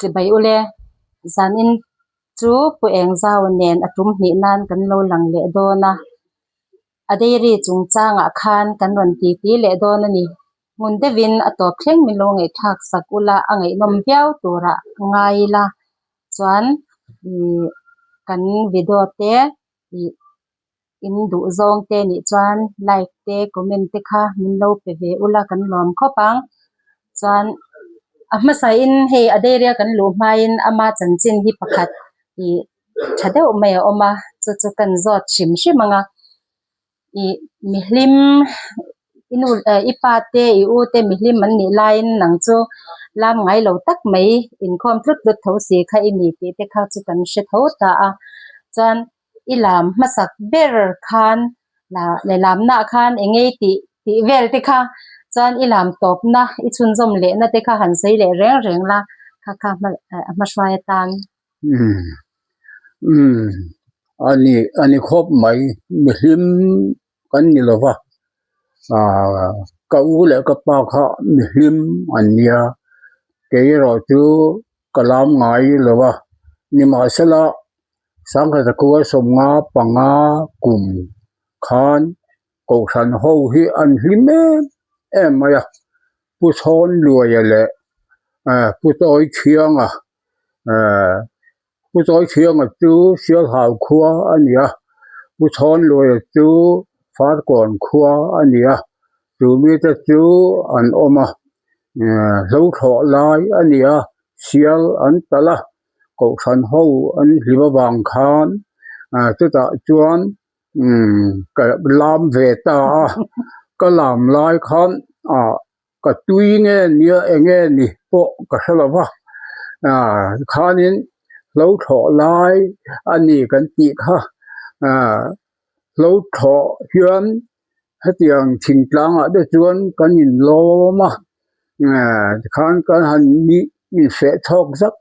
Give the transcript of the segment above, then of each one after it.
สิใบอุเลซันอินจูปุเองซาวเนนอตุมนี่นานกันโลหลังเลโดนะอเดรีจุงจางอะคานกันวันตีเลโดนะนี่มุนเดวินอตอบเพ่งมิโลงไอทักสักอุละอังไอนมเปียวตัวระไงล่ะส่วนกันวิดีโอเตอินดูซองเตนี่ส่วนไลค์เตคอมเมนต์เตค่ะมิโลเปเวอุละกันล้อมเข้าปังส่วนมาใส่อินเฮอเดเรียกันลูมาอินอามาจันจินฮิปขัดอีชะเดอเมออมาจุกันจอดชิมังอ่ะอีมิลิมอินูอีปาเตอีอูเตมิลิมมันนี่ไลน์หนังจูลามไงเราตักไม่อินคอมทรุดดุดเท้าสีค่ะอีมีเตเข้าจุกันเชเท้าตาจันอีลามมาสักเบอร์คานละในลามหน้าคานเองไงติเวลติค่ะจันอีลามตบนะอีชุนจมเละนะเตค่ะหันใส่เละแรงละค่ะมาช่วยตันอันนี้ครบไหมมิลิมกันนี่ล่ะว่ากะอูและกะปาคะมิลิมอันเนี้ยเกยรอจูกะลามไงล่ะว่านี่มาสละสังฆตะกัวสมงาปังากุมคานกกสันโฮฮิอันลิเมมายะผู้ชนรวยแหละผู้ต้อยเคียงผู้ต้อยเคียงจูเสียหาวครัวอันเนี้ยผู้ชนรวยจูฟาดก่อนครัวอันเนี้ยจูมีแต่จูอันอมาโลขอลายอันเนี้ยเสียอันตะละกกสันโฮอันลิบบังคานจุตะจวนกะลามเวตากะลามลายคันกะตุยเงเนียเงนี่ปะกะสละวะคานินโลขอลายอันนี้กันติค่ะโลขอเฮือนให้เตียงถิงกลางได้จวนกันยินโลมาคานกันหันนี่เสะทอกสัก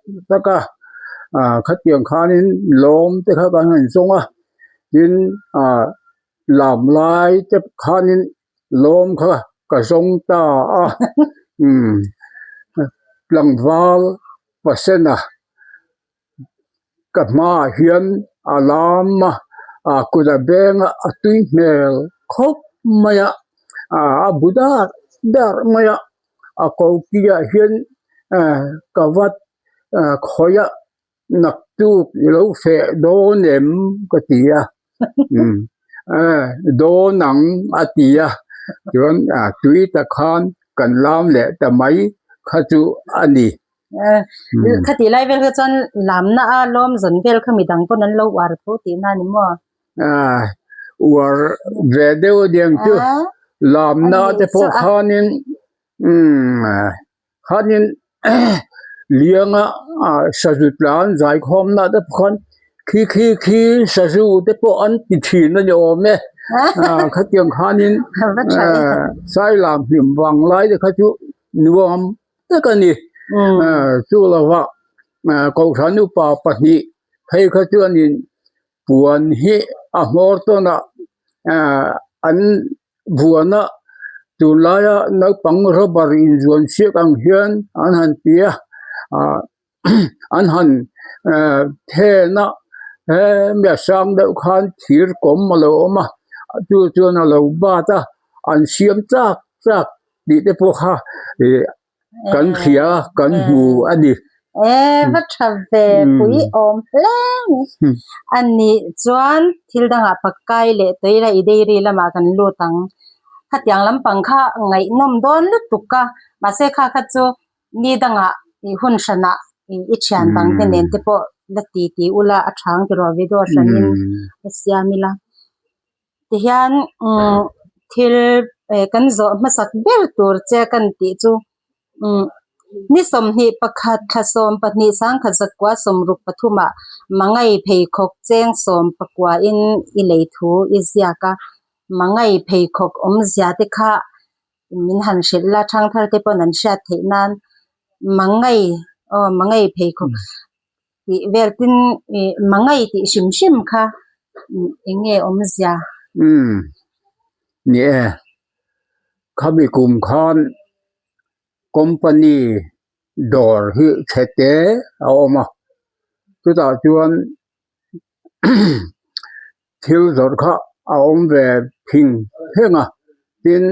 กะคัดเตียงคานินลมแต่ค่ะกันหันทรงยินลามลายจะคานินลมค่ะกะทรงตาหลังวาลปะเสนะกับมาเฮียนลามกุดาเบงตุยเมลครบมายบุดาดารมายกอกิยาเฮียนกวัดขอยนักตูบโลเฟโดเนมกติยาโดนังอติยาจวนตุยตะคานกันลามแหละแต่ไม่ขจุอันนี้คติไลเวลก็จนลามนะลมจนเวลขมิดังปนั้นโลวาร์โพตินานิมัววาร์เวเดวเดียงจุลามนะแต่พวกขานินเลี้ยงสะจุดลานใจคอมนะแต่พวกคีสะจุแต่พวกอันติถีนนะโยมเนี่ยขัดเตียงขานินใส่ลามหิมวังไล่แต่ขจุนวมแต่กันนี่จูละว่ากองทันุปาปนิให้ขจวนินปวนหิมอร์ตนะอันบัวนะจุลายนักปังรบรินจวนเสียกังเฮียนอันหันเตียอันหันเทนะเมียสังเดวขันถีรกมมาโลมาจูนะโลบาตาอันเสียมจากดิเตพวกhaกันเขียกันหูอันนี้วัชเวปุยอมแรงอันนี้จวนทิลดังปักไก่เลตัวละอีเดรีละมากันลูตังขัดยังลำปังค่ะไงนมโดนลุตุกะมาเสค่ะขัดจูนี่ดังอีหุ่นชนะอีเชียนตังเป็นเน้นที่พอละตีอุละอัดช่างที่รอวิดีโอชันินเสียมิละที่ยันทิลกันโจมาสักเบลตัวเจกันตีจูนิสมหิประคัดขสมปนิสังขจักว่าสมรุปปทุมะมังไงเพยคกเจงสมปกว่าอินอิเลทูอิเซียกะมังไงเพยคกเสียติค่ะมินหันเชลละช่างทาร์เตปนันเชตเทนันมังไงเพยคกติเวลตินมังไงติชิมค่ะเองเสียเนี่ยข้ามีกลุ่มคอนคอมพานี dor hi chete a oma tu ta chuan thil zor kha a om ve phing henga tin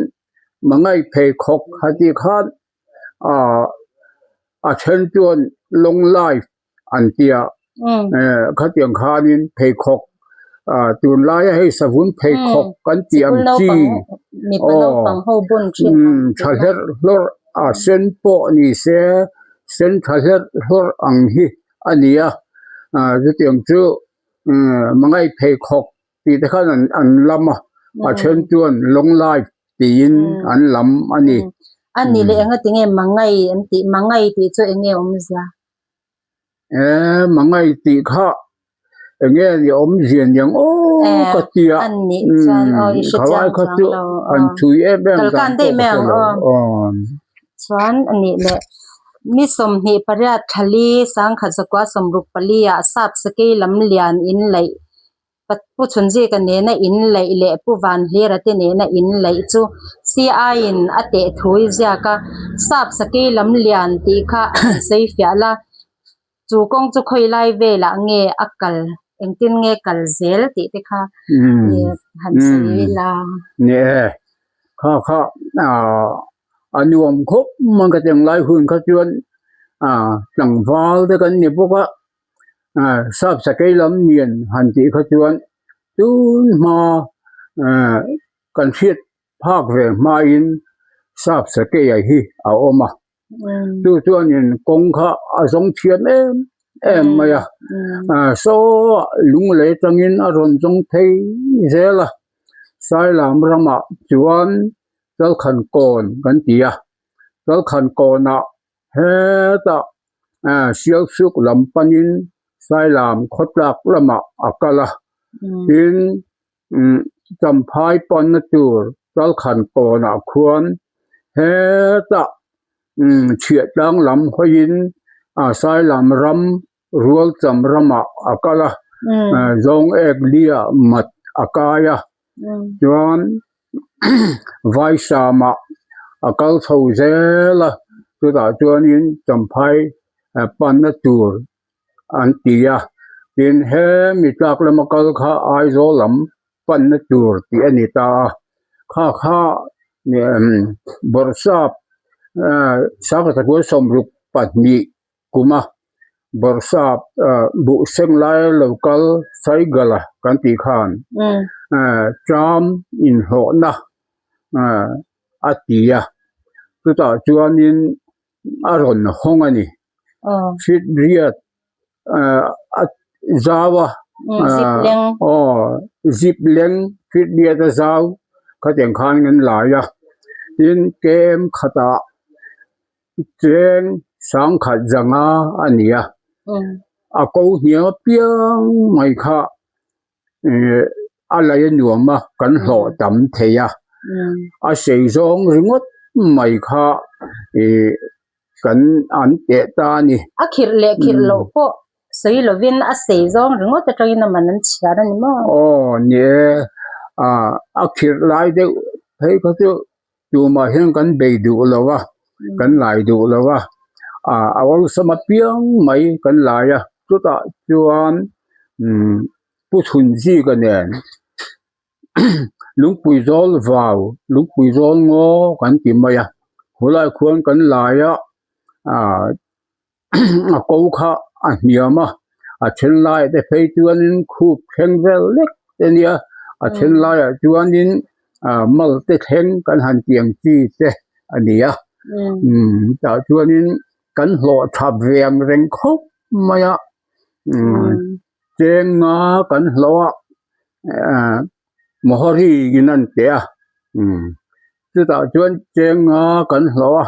mangai phei khok hati khan a chen chuan long life an tia khatiang khanin phei khok tun lai hei savun phei khok kan tiam chi mi pano pang ho bun chin thaler hlor a sen po ni se sen thaler hlor ang hi ania zutiang chu mangai phei khok ti te khan an lama a chen chuan long life tin an lam ani ani le anga tinge mangai ti chu enge omza mangai ti kha enge ni om zian yang ka tia ani chan khawai kha chu an chui e beng kan de meng chuan ani le mi som hi parya thali sang kha zakwa somruk palia sap sakei lam lian in lei pat pu chunji ka ne na in lei le pu van hlera te ne na in lei chu ci in ate thui zia ka sap sakei lam lian ti kha sei fiala chu kong chu khoi lai ve la nge akal engtin nge kal zel ti te kha ni han sei la ne kha anuam khop man ka teng lai hun kha chuan tlangwal te kan ni boka sap sakei lam nian han ti kha chuan tun ma kan hriat phak ve ma in sap sakei hi a oma tu chuan in kong kha azong thiam em maya so lung le tangin a ron jong thei zela sai lam rama chuan dal khan kon kan tia dal khan kona he ta sial suk lam panin sai lam khotlak lama akala tin champhai pon na tur dal khan kona khuan he ta chia tang lam hoin sai lam ram rual cham rama akala zong ek lia mat akaya chuan vai sama akal thau zela tu ta chuan in champhai pan na tur an tia tin he mi tlak lam akal kha ai zo lam pan na tur ti ani ta kha ni borsap sa ka ko somruk patni kuma borsap bu seng lai local saigala kan ti khan tram in ho na atia tu ta chuanin aron hongani fit riat zawa zip leng fit riat zaw ka teng khan ngan la ya tin kem khata chen sang khat janga ania a ko hnia piang mai kha alai nuama kan hlo tam theya a sei zong ringot mai kha kan an te ta ni akhir lo po sei lovin a sei zong ringot ta tangin na manan chiara ni mo ne akhir lai de hei ka tu ma hen kan be du lawa kan lai du lawa awal sama piang mai kan laya tu ta chuan pu thun ji ka nen lungpui zol vào lungpui zol ngo kan ti maya hulai khuan kan laya a ko kha a hniama a then lai te phei chuan in khup thleng vel lek te nia a then lai a chuan in mal te thleng kan han tiang chi te ania ta chuan in kan hlo thap veng reng khop maya cheng nga kan hloa mohori ginan te chu ta chuan cheng nga kan hloa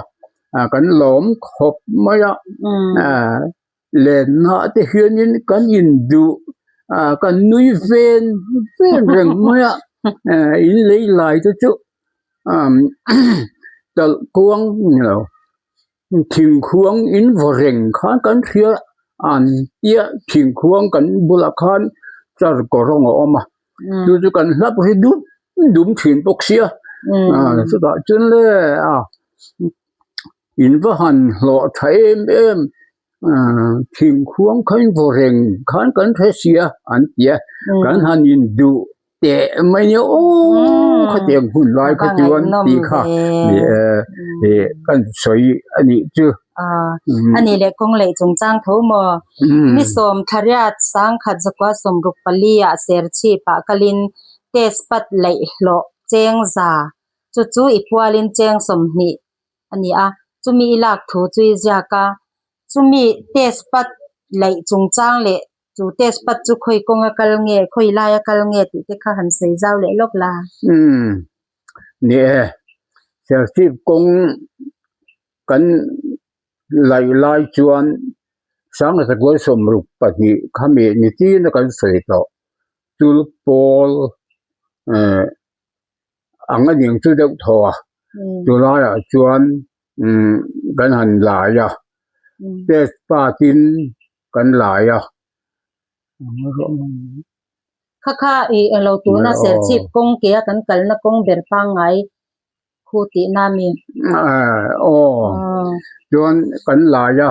kan lom khop maya len na te hianin kan in du kan nui ven reng maya in lei lai chu tal kuang lo thing khuang in voreng khan kan thia an tia thing khuang kan bula khan char korong oma chu kan hlap ri dum thin poksia chu ta chun le in va han lo thaim em thing khuang khain voreng khan kan thesia an tia kan han in du te mai ne o khateng hun lai kha chuan ti kha ni kan soi ani chuอันนี้แหละคงเลยจงจ้างโทมอมิสมทริยาสังขัดจักว่าสมรุปปลียเสรชีปะกลินเตสปัดไหลโลเจงซาจู่ๆอีปัวลินเจงสมนิอันนี้จุมีหลักถูจุยจากาจุมีเตสปัดไหลจงจ้างเลยจูเตสปัดจุค่อยกงกะลเงค่อยลายกะลเงติเตคะหันใส่เจ้าเลยลกลาเนี่ยเสรชีกงกันหลายๆจวนสังสกุลสมรูปปฏิขมินิตินกันสวยต่อจุลปอลอังยิงจุดทอจุลายจวนกันหันหลายเตสปาตินกันหลายค่ะอีเราตัวน่ะเสรชีกงเกียกันกันนะกงเบรปังไงคูตินามีจวนกันหลาย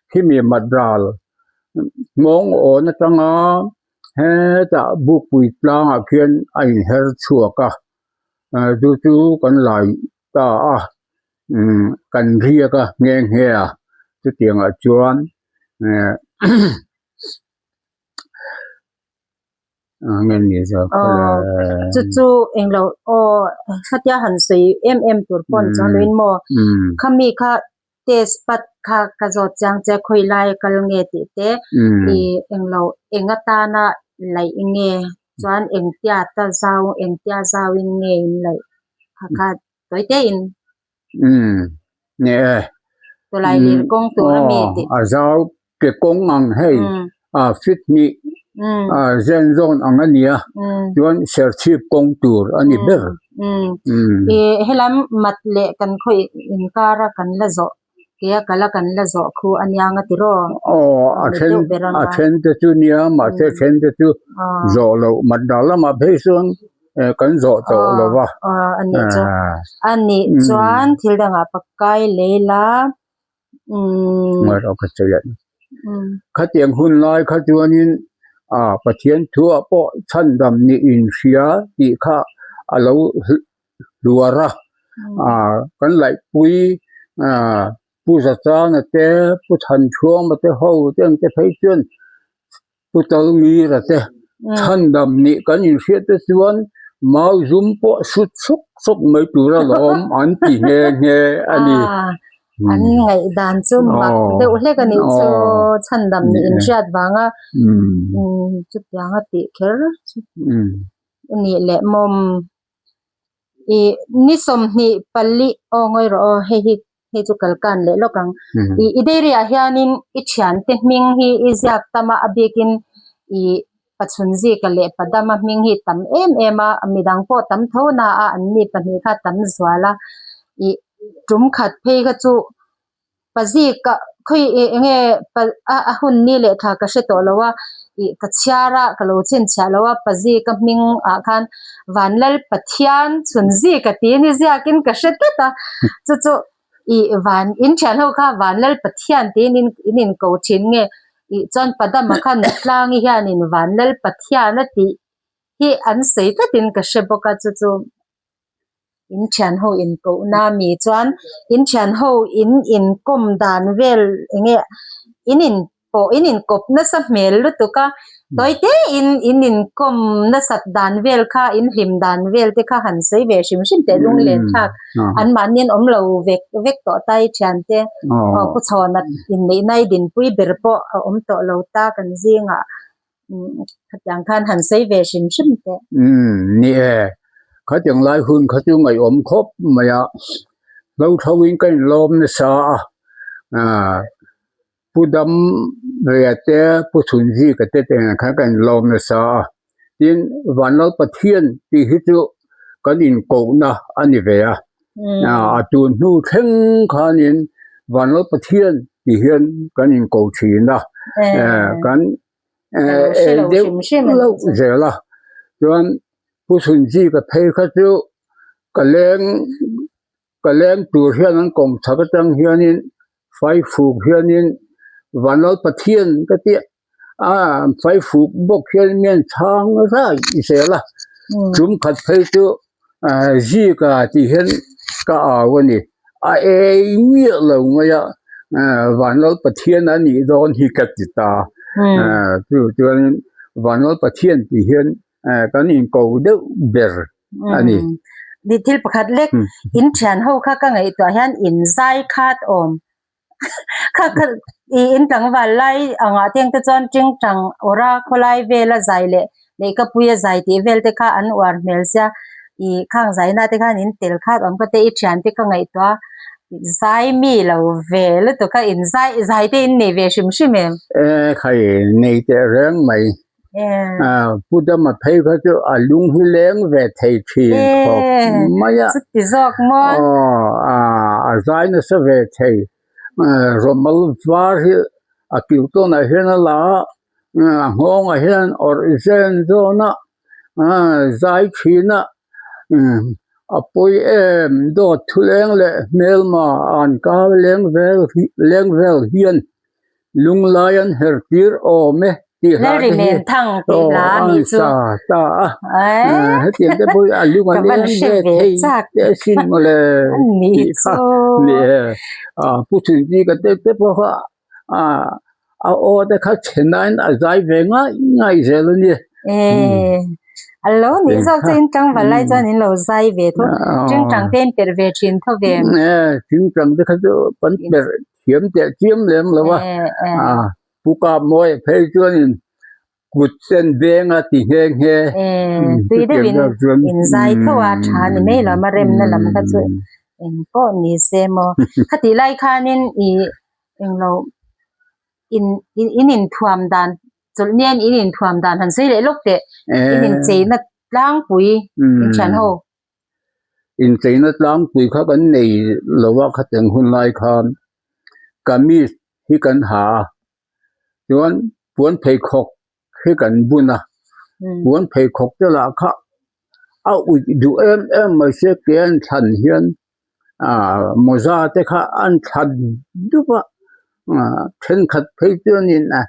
ที่มีมัดราวมองโอนจังเฮตะบุปุยปลางเขียนไอเฮรชัวกะจู่ๆกันหลายตากันเรียกแงงเฮียจะเตียงจวนเงินนี่จะจู่ๆเองเราคัดยาหันสีตัวปนจังเลยมอคำมีค่ะเตสปัดค่ะกะจอดจังจะค่อยไล่กะลเงติเตอีเองเราเองตานะไหลเงจวนเองเตียตะซาวเองเตียซาวเงไหลค่ะตัวเตอินเนี่ยตัวไหลลีกงตัวมีติซาวเกกงอังให้ฟิตนี่เซนโซนอังอันเนี้ยจวนเซอร์ชีพกงตูร์อันนี้เบอร์เฮลัมมัดเละกันค่อยอินการะกันละโซเกียกะละกันละโซคูอันยังติรออาเชนเตจูเนียมาเชนเตจูโซโลมัดดาละมาเบซุนกันโซโตโลวะอันนี้จวนทิลดังปักไกเลลาเมื่อเราก็จะยันขัดเตียงหุ่นลอยขัดจวนนี้ประเทศทั่วโปชันดำนี่อินเซียที่ข้าเราลัวระกันไหลปุยผู้ศาสนาเต้ผู้ทันช่วงมาเต้เขาเต้งเต้ไพจนผู้ตลมีระเต้ชันดำนี่กันอินเซียเต้ส่วนมาซุมโปสุกไม่ตัวละล้อมอันที่เงอันนี้อันไงดานจุมบักเดี๋ยวเล็กกันนี่จูชันดำนี่อินเชียดบางจุดยังติเคอร์นี่แหละมอมนิสมนี่ปลีงอยรอให้จุกลกันเลยลกังอีเดียเฮียนินอิจฉาเตมิงฮีอิจักตมาอบิกินปัจจุบันจีกันเลยปัดดามามิงฮีตั้มมามีดังโปตั้มเท่าน่าอันนี้ปัญหาตั้มสวาละจุมขัดเพกจูปะจีกะคุยเงปะหุ่นนี่แหละค่ะก็เสตแล้วว่ากัจฉาระกะโลชินฉาแล้วว่าปะจีกะมิงคันวันลลปะเทียนสุนจีกะตีนี่จะกินก็เสตตะจู่วันอินฉันเฮาค่ะวันลลปะเทียนตีนินโกชินเงจนปะดามะคันลางอีหานินวันลลปะเทียนติที่อันเสตตินก็เสบกะจู่อินฉันโฮอินโกนามีจวนอินฉันโฮอินกมดานเวลเงี้ยอินกบนัสเมลลุตุกะโดยเตอินกมนัสดานเวลค่ะอินหิมดานเวลเตค่ะหันใส่เวชิมเตลุงเลนค่ะอันมันยันเราเวกต่อไตฉันเตผู้ชอนอินในดินปุยเบรปอต่อเราตากันซิงอย่างคันหันใส่เวชิมเตนี่เขาจังหลายหุ่นเขาจึงไงครบมาเราทวิงกันลมนสาผู้ดำเรียเตผู้สุนทรีก็เตะเขากันลมนสาทินวันเราประเทียนที่ฮิจุกันอินโกนะอันนี้เวียตูนนู่เท่งขานินวันเราประเทียนที่เฮียนกันอินโกชีนะกันเดี๋ยวเราเสียละจนผู้สุนทรีก็เพย์เขาจุก็เลี้ยง ก็แรงตัวเฮียนั้นกรมทักจังเฮียนี่ไฟฟูกเฮียนี่วันลประเทียนก็เตี้ยไฟฟูกบกเฮียนเมียนทางซะอีเสละจุมขัดไฟตัวจีกะที่เห็นก็วันนี้เอเมียลงมา呀วันลประเทียนอันนี้โดนฮิกัดติตาตัววันลประเทียนที่เห็นก็นี่ก็เดเบอร์อันนี้ดิทิลประคัดเล็กอินเชียนเฮาค่ะก็ไงตัวเฮียนอินไซคาดอมค่ะอินจังว่าไล่เตียงตะจอนจิงจังอราโคไลเวลไซเลเลก็ปุยไซติเวลเตค่ะอันวาร์เมลเซียอีข้างไซนาเตค่ะนินเตลคาดอมก็เตอิเชียนเตก็ไงตัวไซมีเราเวลตัวค่ะอินไซเตอินเนเวชิมใครในแต่เรื่องใหม่พูดมาเพย์ก็จะลุงฮิเลงเวทไทยทีครับไม่อะสุดที่จอกมั้งใจน่ะสเวทไทยรวมลวาร์คิวตัวน่ะเห็นละห้องเห็นออริจินตัวน่ะใจชีน่ะปุยดอทุเลงเลยเมลมากาเลงเวลเฮียนลุงลายันเฮร์ตีร์เมแล้วริเมนทั้งติลามีจูตาเตียนได้ปุยลุงเลงเวทเตชินมาเลยมีจูเนี่ยผู้ถึงนี่ก็ได้เพราะว่าแต่เขาเช่นนั้นใจเวงง่ายเสียแล้วเนี่ยฮัลโหลนี่จอกจินจังว่าไล่จานินเราใจเวทุจิงจังเต็นเปรเวชินเท่าเวมจิงจังได้เขาจะปันเปรเขียมเตะเจียมเลยแล้วว่าผู้กำมวยเพย์จวนกุดเส้นเบงติเฮงเฮตุยได้วินอินไซต์เขาว่าชานี่ไม่ละมาเร็มนั่นละมันก็จะก็นี่เซมคติไล่คานินเราอินทวมดานจุดเนียนอินทวมดานหันซิเลยลูกเตะอินเจนัดล้างปุ๋ยอินฉันโฮอินเจนัดล้างปุ๋ยเขากันในหรือว่าเขาแต่งหุ่นไล่คานก็มีที่กันหาย้อนปวนเพคกให้กันบุญนะปวนเพคกจะละค่ะเอาดูไม่เสียเกียนฉันเฮียนมอซาเตค่ะอันฉันดูว่าเช่นขัดเพย์ตัวนี้นะ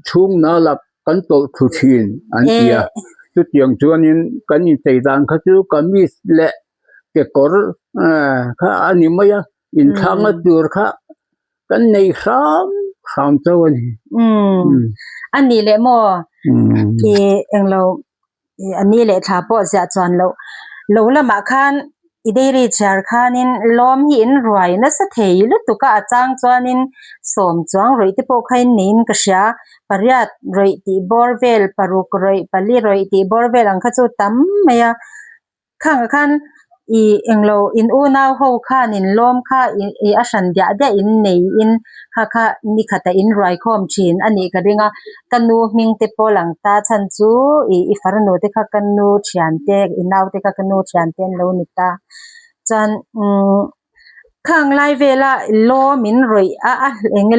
ช่วงนั้นละกันโตทุชินอันเดียจุดอย่างจวนนี้กันนี่ใจดังเขาจูกันมีเละเกี่ยวกับค่ะอันนี้ไม่ยังอินทางตัวค่ะกันในสามเจ้านี่อันนี้แหละหมอเราอันนี้แหละถ้าพอจะจวนเราละมาคันอีเดริชาร์คานินล้อมหินรวยนะสะเทยลุตุกะจางจวนินสมจวงรอยที่พวกให้นินกษาปริยัดรอยที่บอร์เวลปารุกรอยปลีรอยที่บอร์เวลอังคจูตั้มเมียข้างคันเราอินอูนาวหูข้านินล้อมข้าอาชันเดียเดอินเนยอินข้านี่ขัดอินรอยคอมชินอันนี้ก็เรียกกันนูมิงเตปหลังตาชันจูฟารโนเตค่ะกันนูเชียนเตอินนาวเตค่ะกันนูเชียนเตนโลนิตาจันข้างไลเวลาล้อมินรอย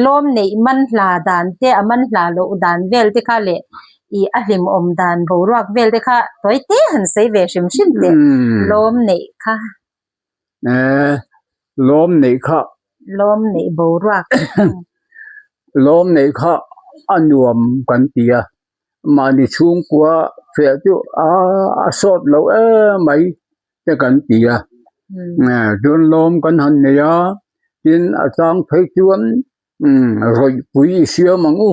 ล้อมเนยมันลาดานเตมันลาโลดานเวลเตค่ะเลลิมดานบูรักเวลเตค่ะตัวเตหันเซเวชิมเตล้อมเนยค่ะล้อมเนยค่ะล้อมเนยบูรักล้อมเนยค่ะอันรวมกันเตียมาในช่วงกว่าเสียจุสดเราไม่จะกันเตียจนล้อมกันหันเนี่ยจินอาจารย์เพชรจวนรอยปุ๋ยเสียมังอู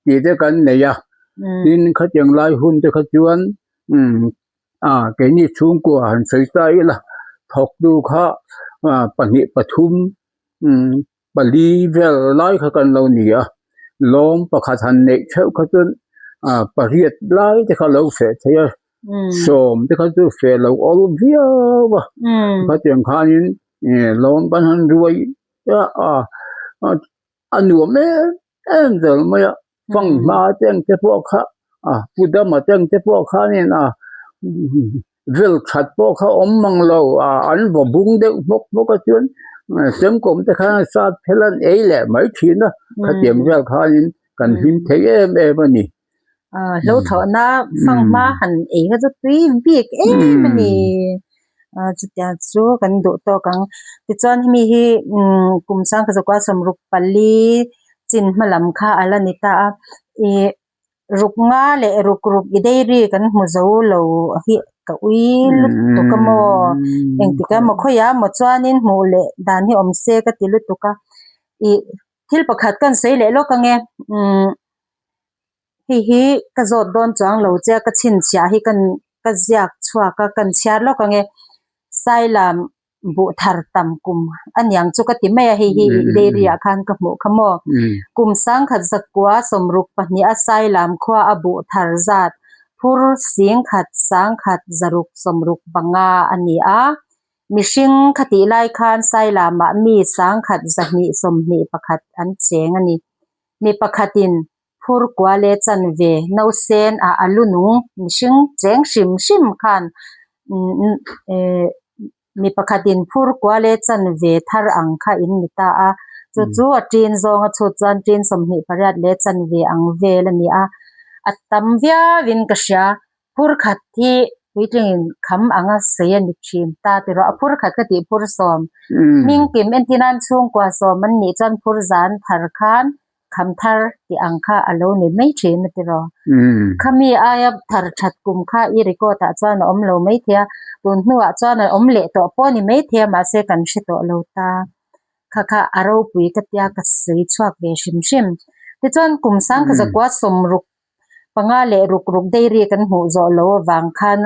ที่จะกันเนี่ยจินเขาจังไล่หุ่นจะเขาจวนแกนี่ช่วงกว่าหันใส่ใจละถกดูค่ะปนิปทุมปลีเวลไล่เขากันเราเนี่ยล้อมประคันเนเช่าเขาจนปริยัดไล่ที่เขาเราเสียใช่ไหมสมที่เขาจะเสียเราอลเวียวะเขาจังข้านี้ล้อมปัญหารวยอันหนูไม่เดินไม่ฟังมาเจ้งจะพวกเขาพูดมาเจ้งจะพวกเขานี่เวลขัดพวกเขามังเราอันว่าบุ้งเด็กพวกเขาจนเจ้งกรมแต่ข้าศาสตร์เพลันแหละไม่ทีนะเขาเตรียมเวลเขานี่กันหินเทมันนี่แล้วเถอะนะฟังมาหันก็จะตีบีกมันนี่ จุดยาจูกันดุโตกังติจอนมีฮีกุมสังกะกว่าสมรุปปลีจินมะลำค่าอลนิตารุกงาเลรุกอีเดรีกันมุโซโลฮิกะอุยลุตุกะโมเองติกะมะขอยามะจวานินหูเลดานฮิอมเซกะติลุตุกะทิลปะขัดกันเสเลโลกังฮิกะจอดดอนจางโลเจกะชินเสียฮิกันกะจักชัวกะกันเชียโลกังไซลามบุทารตัมกุมอันยังจุกะติเมฮิเดรียคันกะโมขโมกุมสังขัดสักกว่าสมรุปปะนิอาไซลามขวาอบุทารซาดพุรสิงขัดสังขัดจรุกสมรุปบังาอันนี้มิชิงคติไลคานไซลามะมีสังขัดจะนิสมนิปะขัดอันเจงอันนี้มีปะขัดินพุรกว่าเลจันเวนาวเซนอลุนุงมิชิงเจงชิมคันมีปะขัดินพุรกว่าเลจันเวทารอังคาอินนิตาจู่ๆจีนซองชุดจันจีนสมนิปริยัดเลจันเวอังเวลนี่อัตตัมเวียวินกษยาพุรขัดที่วิจิงคำอังเสียนิชิมตาติรอพุรขัดกติพุรสอมมิงกิมเอนตินันช่วงกว่าสอมมันนี่จันพุรจานทารคานคำทารที่อังคาอโลนี่ไม่เชนติรอขมีอายบทารชัดกุมค่าอิริโกตาจานอมโลไม่เทียตุนหัวจานอมเละตัวป้อนี่ไม่เทียมาเสกันชิตโลตาค่ะอารมณ์ปุยกติยากสีชวกเวชิมติจานกุมสังกจะกว่าสมรุกปังเลรุกได้เรียกันหูโจโลวังคัน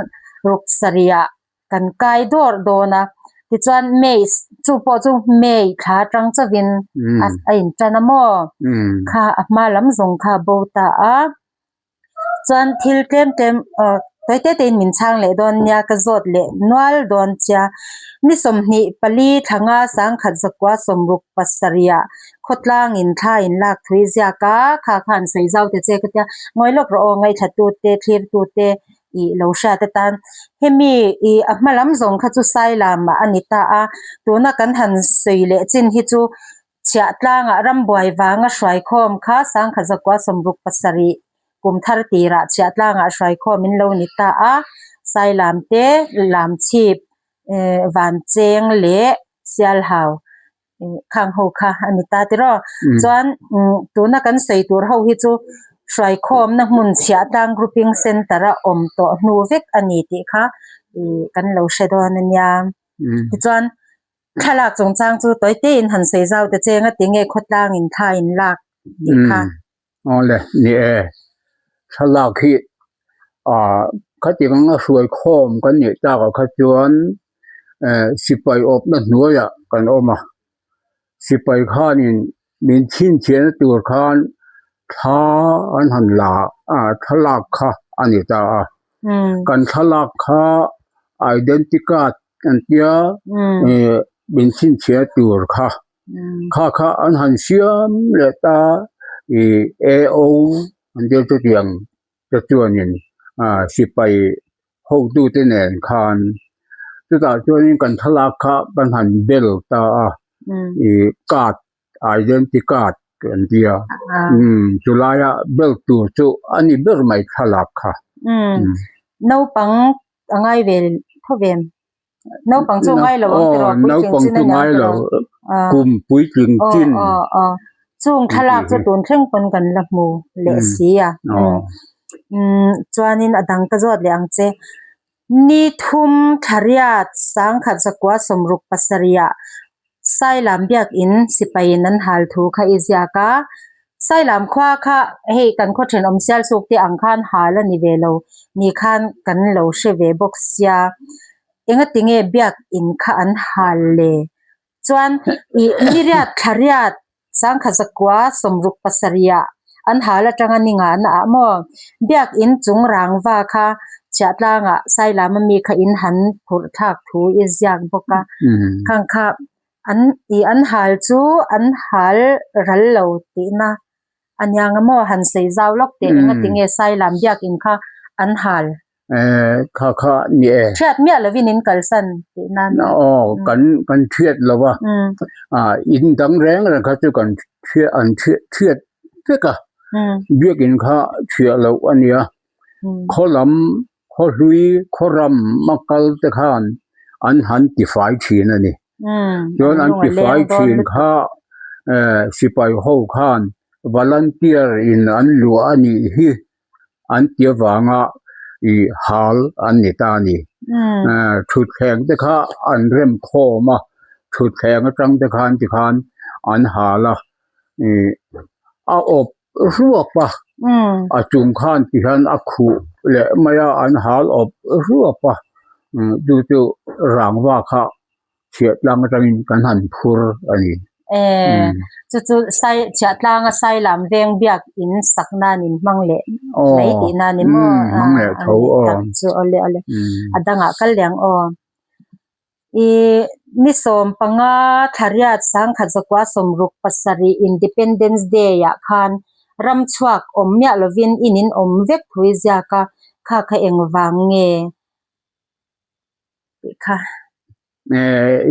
รุกสริยะกันไกดอร์โดนะติจวนเมย์จูปอจูเมย์ขาจังจะวินอินจันโมค่ะมาลำสงค่ะโบตาจวนทิลเต็มตัวเต้นมินช่างเลดอนยากระจดเลนวลดอนเจ้านิสมนิปลีทั้งสังขัดสกว่าสมรุปปัสริยะขดล่างอินท่าอินลักทวิจยากาค่ะขันใส่เจ้าเตเจกเตงอยลกรอไงถัดตูเตทีร์ตูเตโลชาเตตันเฮมีมาลำสงค่ะจูไซลามอันนิตาตัวนักกันหันสื่อเลจินฮิจูเชียตลางรำบวยวางสวยคอมค่ะสังขัดสกว่าสมรุปปัสริกุมทารตีระเชียตลางสวยคอมินโลนิตาไซลามเตลามชีบวันเจงเลเซียลฮาวข้างหูค่ะอันนี้ตาติรอจวนตัวนักกันใส่ตัวเขาฮิจูสวยคอมนักมุนเชียตังกรุ๊ปปิ้งเซ็นเตอร์อมโตนูเวกอันนี้ติค่ะกันเราเชดอนันยามจวนขลักจงจางจูตัวเต้นหันใส่เจ้าแต่เจงติงเอคดลางอินทาอินลักติค่ะอ๋อเลยนี่ขลักที่เขาติงสวยคอมกันนี่ตาก็เขาจวนสิไปอบนั่นหนัวอ่ะกันออกมาสิไปข้านี่มีชิ้นเชียนตัวข้านท้าอันหันลาทลักค่ะอันนี้ตากันทลักค่ะidentity อันเดียมีชิ้นเชียนตัวค่ะอันหันเสียมเลตาAO อันเดียวตัวเดียงจะจวนนี่สิไปห้องดูเตนคานตัวตาจวนนี้กันทลักค่ะกันหันเบลตาการ์ดidentity อันเดียจุลายเบลตัวจูอันนี้เบลไม่ทลักค่ะน้าปังง่ายเวลเท่าเวมน้าปังจูง่ายเราน้าปังจูง่ายเรากุมปุยจึงจินจูงทลักจะตุนเชิงปนกันละมูเลสีจวนนี้อดังกระจดเลียงเจนิทุมทาริยาสังขัดสกว่าสมรุปปัสริยะไซลามเบียกอินสิไปนั้นฮัลทูค่ะอิจยากาไซลามขวาค่ะเฮกันโคเทนอมเซลสุกที่อังคารฮาลนิเวโลนี่คันกันโลเชเวบ็อกซ์ยาเองติงเอเบียกอินค่ะอันฮัลเลจวนนิริยาทาริยาสังขัดสกว่าสมรุปปัสริยะอันหาละจังอันนิงานโมเบียกอินจุงรังว่าค่ะเชียตลางไซลามมีค่ะอินหันพุทธักทูอิจยากบกะข้างค่ะอันหาลจูอันหาลรัลโลตินะอันยังโมหันใส่เจ้าล็อกเตะงติงเอไซลามเบียกอินค่ะอันหาลค่ะนี่เชียดเมียละวินินกัลสันตินั่นกันเชียดแล้วว่าอินดังแรงแล้วเขาจะกันเชียดเพื่อกะเบียกินค่ะเชียดแล้วอันเนี้ยข้อลำข้อลุยข้อรำมักกัลตะขาน อันหันติฝ่ายทีนนี่ย้อนอันติฝ่ายทีนค่าสิไปโฮคานวอลันเทียร์อินอันลัวอันนี้ฮิอันเตียวางอีฮาลอันนี้ตานี่ชุดแข่งแต่ค่าอันเริ่มโคมาชุดแข่งจังแต่คานที่คานอันหาละอาอบรวกปะจุงคานที่คันอักขุและมายาอันหาลอบรวกปะดูร่างว่าค่ะเฉียดลังจังกันหันพูรอันนี้จุใส่เฉียดลังใส่ลำเวงเบียกอินสักนานินมังเละไหนตีนานิมมังเละเขาจุเอาเลยอดังอ่ะกันเลี้ยงนิสมปังทาริยสังขจกว่าสมรุกปัสรี Independence Day ยะคันรำชวักอมเมียลวินอินินอมเวกทุยจาค่ะเองวางเงค่ะ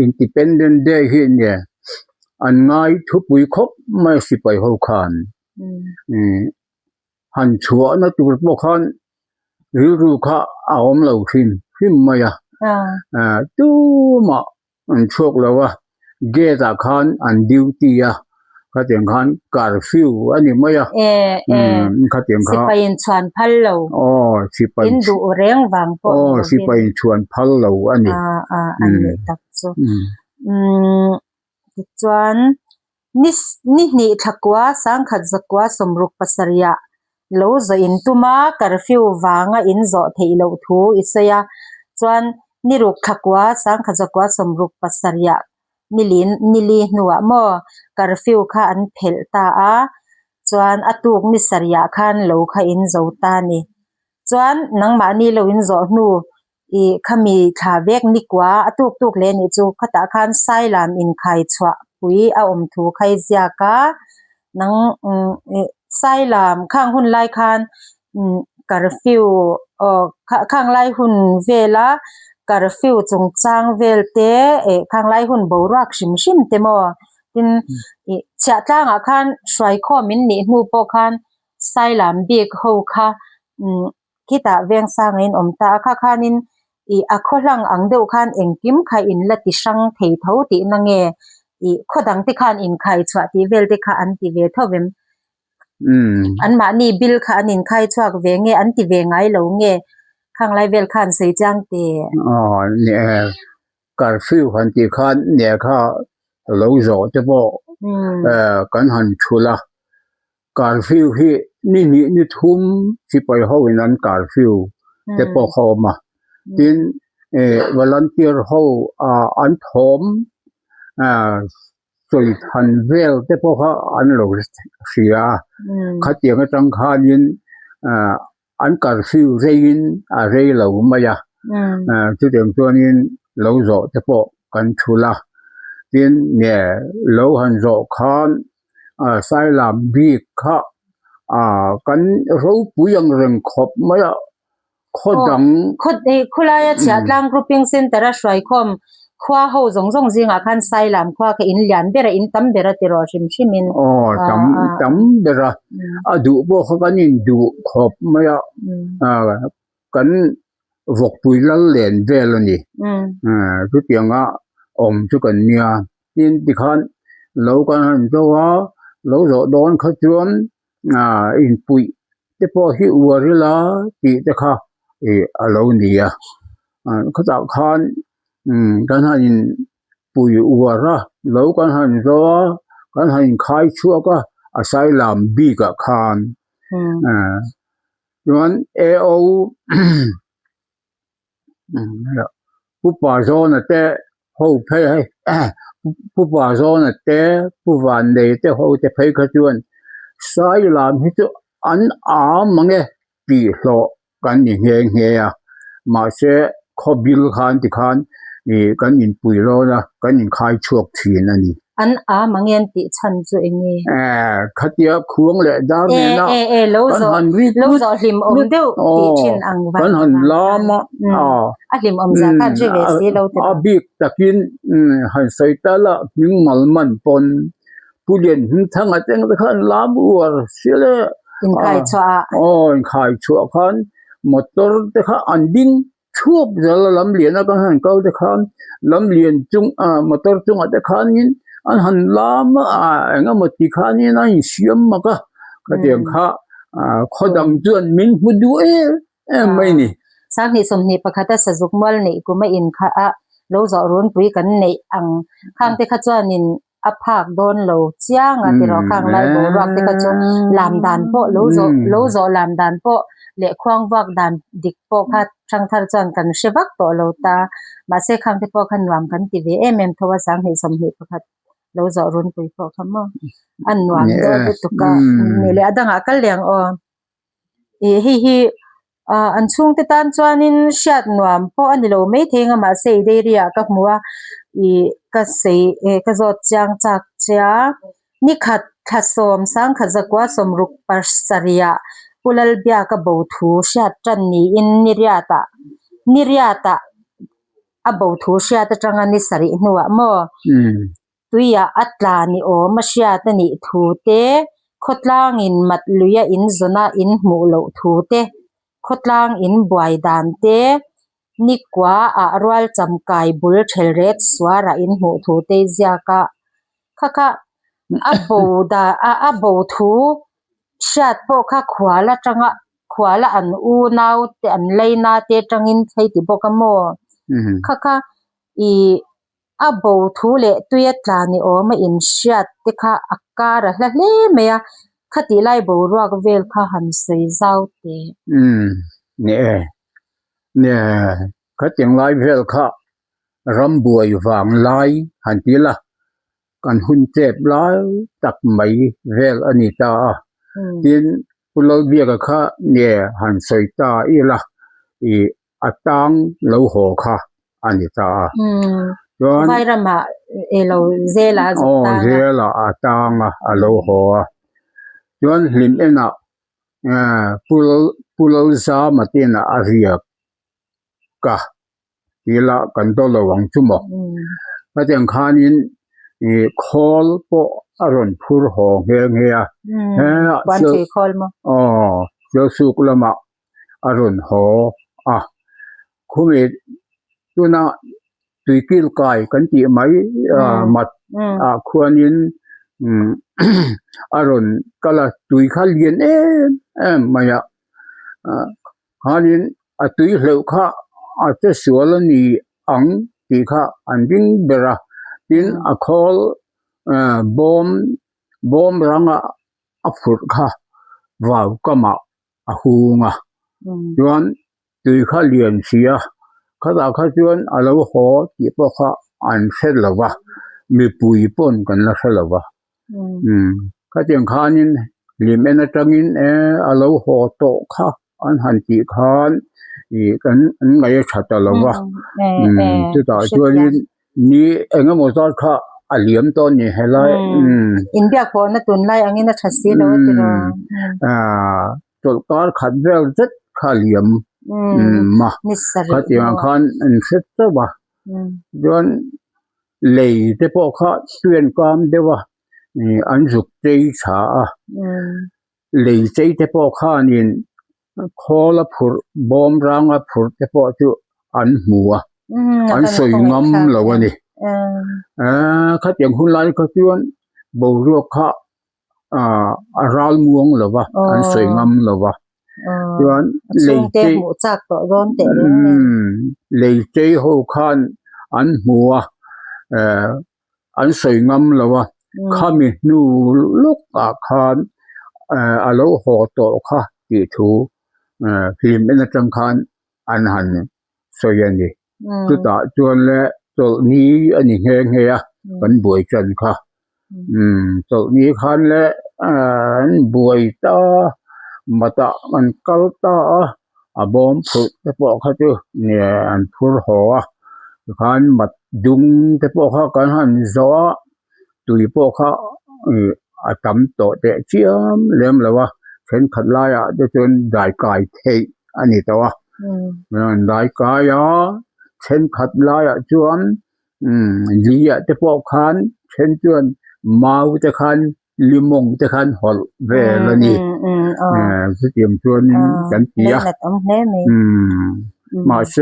Independence Day เนี่ยอันง่ายทุกวิคบไม่สิไปเฮาคานหันชัวนะตุกบ่คันรู้ค่ะเอาอมเหล่าขึ้นมาตูมาอันโชคแล้วว่าเกตาคันอันดิวตี้ก็เตียงคันการฟิวอันนี้ไม่ก็เตียงคันสิไปชวนพัลโลสิไปดูเร่งวางปสิไปชวนพัลโลอันนี้อันนี้ตักซุจวนนี่ทักว่าสังขจกว่าสมรุกปัสริยะโลจะอินตุมาการฟิววางอินโจเทโลทูอิสยาจวนนิรุกทักว่าสังขจกว่าสมรุกปัสริยะนิลีนัวมอการฟิวค่ะอันเพลตาจวนอตุกนิสริยะคันโลค่ะอินโจตานี่จวนนังมานี่โลอินโจนูขมีทาเวกนิกว่าอตุกเลนิจูขตาคันไซลามอินไคชวะปุยอมทูไคเซียกานังไซลามข้างหุ่นไลคันการฟิวข้างไลหุ่นเวลาการฟิวจงจางเวลเตข้างไลหุ่นบรักชิมเตมอตินเชะจางอาคันสวยข้อมินนี่นูปอคันไซลามบีกโฮค่ะคิตาเวียงสร้างอินอมตาค่ะนินอโคลังอังเดวคันเองกิมค่ะอินละติชังเทเทาตินังขดังติคันอินไข่ชวติเวลติค่ะอันติเวทเวมอันมานี่บิลค่ะอันอินไข่ชวกเวงอันติเวงไงเหลงข้างไลเวลคันเสจังเตเนี่ยการฟิวคันติคันเนี่ยค่ะเหลาโจจะบอกกันหันชุละการฟิวที่นี่ทุ่มที่ไปเฮาวินันการฟิวแต่พอเข้ามาดินวอลันเทียร์เฮาอันทอมสวยทันเวลแต่พอเขาอันโลเสียเขาเตียงจังคานินอันการฟิวเรยินเรย์เหล่ามายจุดเด่นตัวนี้เหล่าโจแต่พอกันชุละดินเนี่ยเหล่าหันโจคานไซลามบีค่ะกันรู้ปุยังเรื่องขบไม่ขดังคุณลายเชียดลังกรุ๊ปปิ้งเซ็นเตอร์ช่วยคอมขว้าหูจงจริงอาคันไซลามขว้าก็อินเลียนเบระอินตั้มเบระติรอชิมินตั้มเบระดูพวกเขากันอินดูขบไม่กันวกปุยละเล่นเวลนี่ทุกอย่างทุกกันเนี่ยอินที่คันเรากันหันตัวเราจะโดนขจรอินปุยแต่พอที่อวดละที่จะค่ะเราเนี่ยเขาจะคันกันหันปุยอวดละเรากันหันตัวกันหันขายชั่วก็อาศัยลำบีกับคันย้อนผู้ป่าโซนแต่เขาเพย์ให้ผู้ป่าโซนแต่ผู้วันเดย์แต่เขาจะเพย์ขจรสายลำที่จะอันมังเงปีโลกันเฮียมาเสขบิลคันที่คันกันอินปุยโลนะกันอินขายชั่วทีนั่นนี่อันมังเงินติฉันจะเองขัดยาควงเลยดาวเนี่ยนะโลโซลิมอมเดียวติชินอังวันกันหันลามลิมอมจากกันจะเวสีเราติบิกตะกินหันใส่ตาละมิงมัลมันปนผู้เรียนทั้งอาจารย์ตะขันลามอัวเสียเลย in kai chwa in khai chwa khan motor te kha anding ชุบจะลำเลียนก็หันเก้าตะคันลำเลียนจุงมอเตอร์จุงตะคันนี้อันหันลามงะมติคันนี้นั่นเสียมมากก็เตียงค่ะขอดังจวนมินพุดูไม่นี่สักนี่สมนี่ประคัตสะจุกมลนี่กูไม่อินค่ะโลจอรุนปุยกันในอังข้างที่ขจรนินอภาคโดนโลเจียงที่เราข้างไล่โบรักที่ขจรลามดานโปโลจอลามดานโปเลขวางวักดานดิกโปค่ะช่างทารจนกันเชวักโตโลตามาเสข้างที่โปขันวามกันทีวีทว่าสังเหสมเหประคัตโลจอรุนปุยโปคำว่าอันวามโดนตุกะนี่เลยดังอากัลเลียงฮีอันช่วงที่ตานจวนินชัดนวมเพราะอันนี้เราไม่เทงมาเสียเดียร์กับมัวก็เสียก็จดจางจากเจ้านี่ขัดสมสังขัดจักว่าสมรุปปัสสริยะปุลลเบียกับบูทูชัดจันนี้อินนิริยตาบูทูชัดจังอันนี้สรินัวมัวตุยาอัตลานีโอมาชัดนี่ทูเตขดลางอินมัดลุยอินซนาอินมูโลทูเตขดลางอินบวยดานเตนิกว่าอรวลจำกายบุลเทเรตสวาระอินหูทูเตเซียกะค่ะบูทูชัดโปค่ะขวาละจังขวาละอันอูนาวเตอันเลยนาเตจังอินไทติโปกะโมค่ะบูทูเลตุยตลานีโอมาอินชัดเตค่ะอักการะละเลเมียคติไล่บูรัวกเวลค่ะหันใส่เจ้าเตเนี่ยก็จังไล่เวลค่ะรำบวยวางไล่หันทีละกันหุ่นเจ็บไล่ตักไหมเวลอันนี้ตาดินปุโลเบียกค่ะเนี่ยหันใส่ตาอีละอัตังโลโหค่ะอันนี้ตาไวรัมาเราเซลาจุตาเซลาอัตังโลโหจนลิมเอ็นะปุโลซามาเตนะอาเรียกะทีละกันโตระวังจุมก็จังคานินคอลโปอรอนพูรหองเฮียวันที่คอลมาเจ้าสุกละมาอรอนหอคุเมตุนะตุยกิลกายกันติไหมมัดควรนินอารอนก็ละตุยขาเลียนมายะหานินตุยเหลวค่ะอาจจะสวลนี่อังตีค่ะอันดิ้งเบระดินคอลบอมรังฟุดค่ะว้าวก็มาหูงจวนตุยขาเลียนเสียข้าตาข้าจวนอาลูหอที่พวกเขาอันเสร็จแล้ววะมีปุยปนกันแล้วเสร็จแล้ววะข้าเจียงคานินลิมเอ็นจังอินอาลูหอโตค่ะอันหันจีคานกันอันไม่ชัดแล้ววะจุดต่อจวนนี่งมอดค่ะอาเลียมต้นนี่ให้ไล่อินเดียคนนั้นตุนไล่อันนี้นะชัดสีแล้วที่เราจุดการขัดเวลจัดขาเลียมมาก็ที่มันคันอันเสร็จแล้ววะจนเลยแต่พวกเขาเตือนความเดียวว่าอันสุดใจฉาเลยใจแต่พวกเขานี่คอละผุดบอมรังละผุดแต่พวกที่อันหัวอันสวยงามเหล่านี้เขาอย่างหุ่นไล่เขาจวนบูรัวเขาราลม่วงเหล่าวะอันสวยงามเหล่าวะจวนเลยใจหมูจักต่อร้อนแต่เลยใจหัวขันอันหัวอันสวยงามเหล่าวะข้ามีนูลุกขันอาโลหอโตค่ะที่ถูพิมพ์เป็นจังคันอันหันสวยอย่างนี้จุดต่อจวนและตัวนี้อันนี้เฮียกันบวยจันค่ะตัวนี้คันและบวยตามาตะมันกัลตาบอมสุดแต่พวกเขาจะเนี่ยอันพูดหัวคันมัดดุงแต่พวกเขากันหันซ้อตุยพวกเขาตำโตแต่เชี่ยมเลี้ยมเลยว่าเช่นขัดลายจะจนได้กายเทอันนี้ตัวได้กายเช่นขัดลายจวนลีจะพวกคันเช่นจวนมาจะคันลิมงจะคันหอลเวลนี่เตรียมจวนกันเตีย มาเส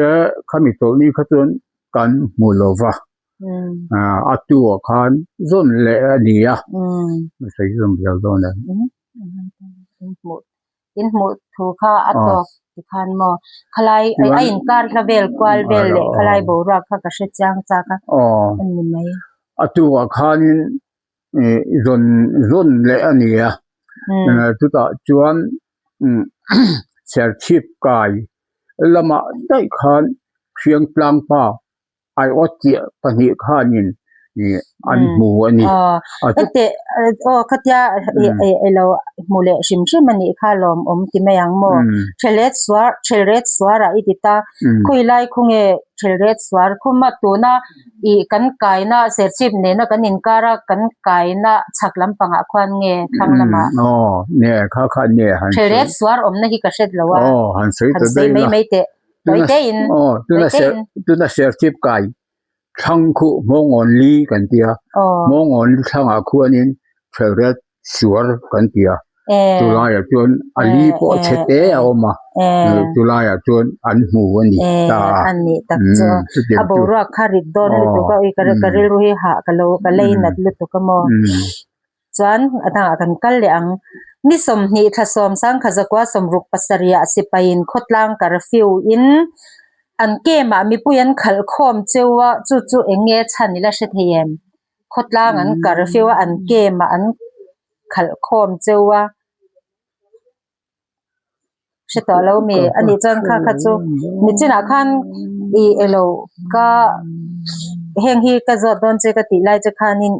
ขมิโตนี้เขาจนกันมูโลวาอัตัวคันจนเลนีอ่ะไม่ใช่จนเดียวโดนนะอินหมดถูกค่ะอัตัวที่คันมอคลายไอ้อินการทราเวลกวาลเวลเลยคลายบ่รักค่ะก็เสจางจากค่ะอันนี้ไหมอัตัวคันจนเลนีอ่ะตุตาจวนเสียชีพกายละมาได้คันเพียงปลางป่าไออเจียปนิคันินนี่อันหมู่อันนี้แต่คัตยาไอเราหมู่เลชิมมันนี่ค่ะลมที่ไม่ยังมอเชเลตสวาระอิติตาคุยไลคงเชเลตสวาคุมาตัวน่ะอีกันกายน่ะเสียชีพเนี่ยน่ะกันนินการะกันกายน่ะฉักลำปังควันทั้งละมาเนี่ยค่ะเนี่ยหันเชเลตสวาน่ะฮิกะเช็ดละว่าหันสวยตัวไม่เตะตัวน่ะเสียชีพกายทั้งคู่มองอนลีกันเดียมองอนทั้งอาควนินเฉลยสวนกันเดียจุลายจนอลีโปเชเตออกมาจุลายจนอันหมู่นี่ตาอันนี้ตักจออบรักคาริดดอนลุตุก็อีกระกระรุหิหะกะโลกะเลนัดลุตุก็มอจวนอันกัลเลงนิสมนิทะสมสังขจักว่าสมรุกปัสริยะสิไปอินขดลางกะรฟิวอินอันเกมามีปุยันขัลคอมเจวะจูเองเงชันนี่ละเชเทียมขดลางอันกะรฟิวอันเกมาอันขัลคอมเจวะเชตอแล้วมีอันนี้จังค่ะค่ะจูนี่จินะคันอีเอโลก็เฮงฮีก็จะโดนเจกติไลจะคันิน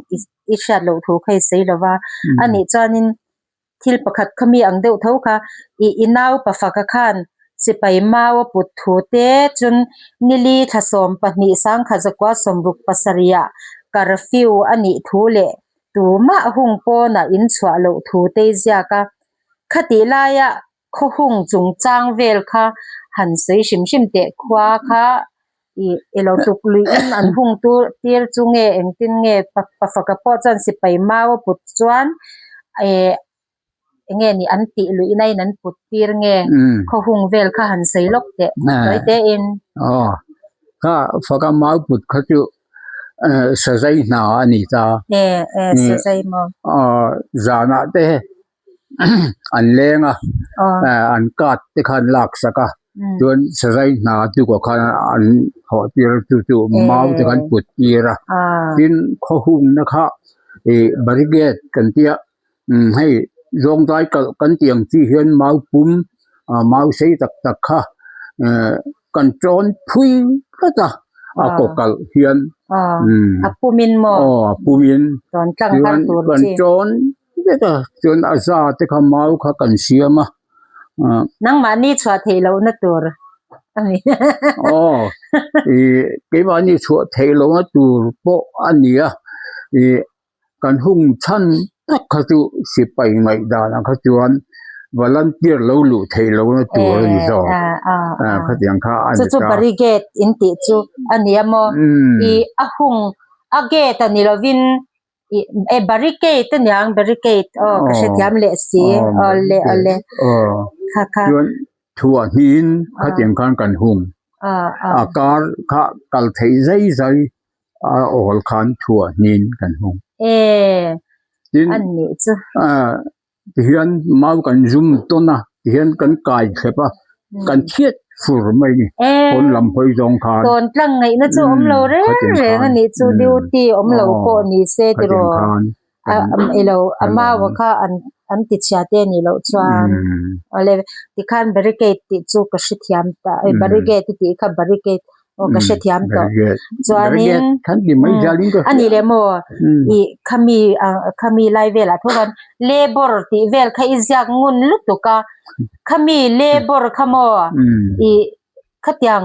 อิชาโลถูกให้เสียแล้วว่าอันนี้จานินทิลประคัดขมีอังเดวเท่าค่ะอีนาวปะฟักคันสิไปมาวปุถุเตจนนิลีทสมปนิสังขจักว่าสมรุกปัสริยะกะรฟิวอันนี้ทูเลตูมาหุงโปนะอินสวะโลทูเตเซียกะคติลายะขหุงจุงจางเวลค่ะหันเสยชิมเตควาค่ะเอโลตุกลุยอินอันหุงตูเตียจุงเองตินปะฟักปอจันสิไปมาวปุจวนนี่อันติลุยในนั้นปุดปีร์เขาหุงเวลค่ะหันใส่ลกเตะไว้เตะอินค่ะฟักมาปุดเขาจะสะใจหนาอันนี้จ้าสะใจมอจานะเตะอันเลงอันกัดที่คันลักษกะจนสะใจหนาจุกคันอันหอปีร์จู่มาที่คันปุดปีร์ดินเขาหุงนะคะบริเกตกันเตียให้รองได้กันเตียงที่เห็นมาปุ่มมาใช้ตักค่ะกันจนพุยก็จะก็กัลเฮียนปูมินมอปูมินตอนตั้งตั้งตัวกันจนเนี่ยก็จนอาซาที่เขามาเขากันเสียมานั่งมานี่ชัวเทเราหน้าตัวอันนี้เกี่ยนี่ชัวเทเราหน้าตัวโปอันนี้กันหุ่งชั้นเขาจะสิไปไงได้นะเขาจวนวันนั้นเดี๋ยวเราหลุดเทเราตัวนี้จ้ะเขาอย่างข้าอันนี้จูบริเกตอินติจูอันนี้มอหุ่งเกตอันนี้เราวินบริเกตนี่ยังบริเกตก็เสียมเลสีเลค่ะจวนทัวหินเขาอย่างข้ากันหุ่งอาการเขากัลเทใจโอลคันทัวหินกันหุ่งอันนี้จ้ะเฮียนมากันจุ่มต้นนะเฮียนกันกายเข็บกันเทียดฝุ่นไม่นี่คนลำพอยจงคานตอนตั้งไงนะจูเราเร่อันนี้จูดิวตี้เราโคนี่เสด็จรอเรามาว่าค่ะอันติดเชื้อเตนี่เราชวนอะไรที่คันบริเกตติดจูกระชิยามตาบริเกตติดค่ะบริเกตกระชิยามตาจวนนี้อันนี้เลยโมขมีไลเวลทุกคนเลเบอร์ที่เวลค่ะอิจฉาเงินลุตุกะขมีเลเบอร์ขโมขัดยัง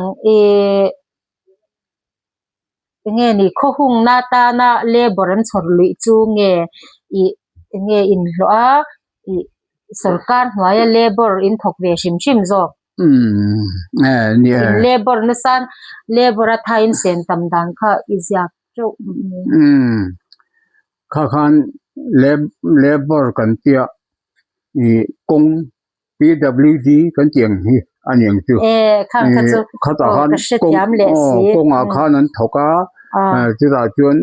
นี่ข้อหุงหน้าตาหน้าเลเบอร์นชนลุยจูอินหลัวสังกัดหัวเลเบอร์อินทกเวชิมจอกเนี่ยเลเบอร์นั่นสันเลเบอร์ไทยน์เซนตัมดังค่ะอิจฉาจูข้าคันเลเบอร์กันเตียกง PWD กันเตียง อันยังจู ข้างกะจู เขาตะหัน กะเสถียมเลสี กงอาคานั้นทกาจุราจวน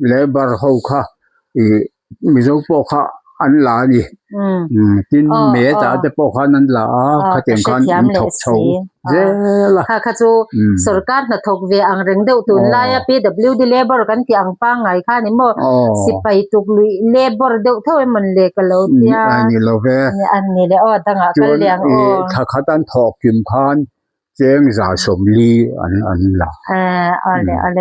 เลบาร์เฮาค่ะมิโซโปค่ะอันลานี่จินเมตาจะปกนั้นลาคะเตียงกันทกโชเจล่ะค่ะจูสรการนะทกเวอังเรงเดตุนลาย PWD labor กันที่อังปังไงค่ะนี่มสิไปตุกลุย labor เดเท่ามันเลกะโลเตียอันนี้โลเวอันนี้เลยตั้งอ่ะกันเลียงถ้าคัตันทอกกิมคานเจงจาสมลีอันล่ะอะไร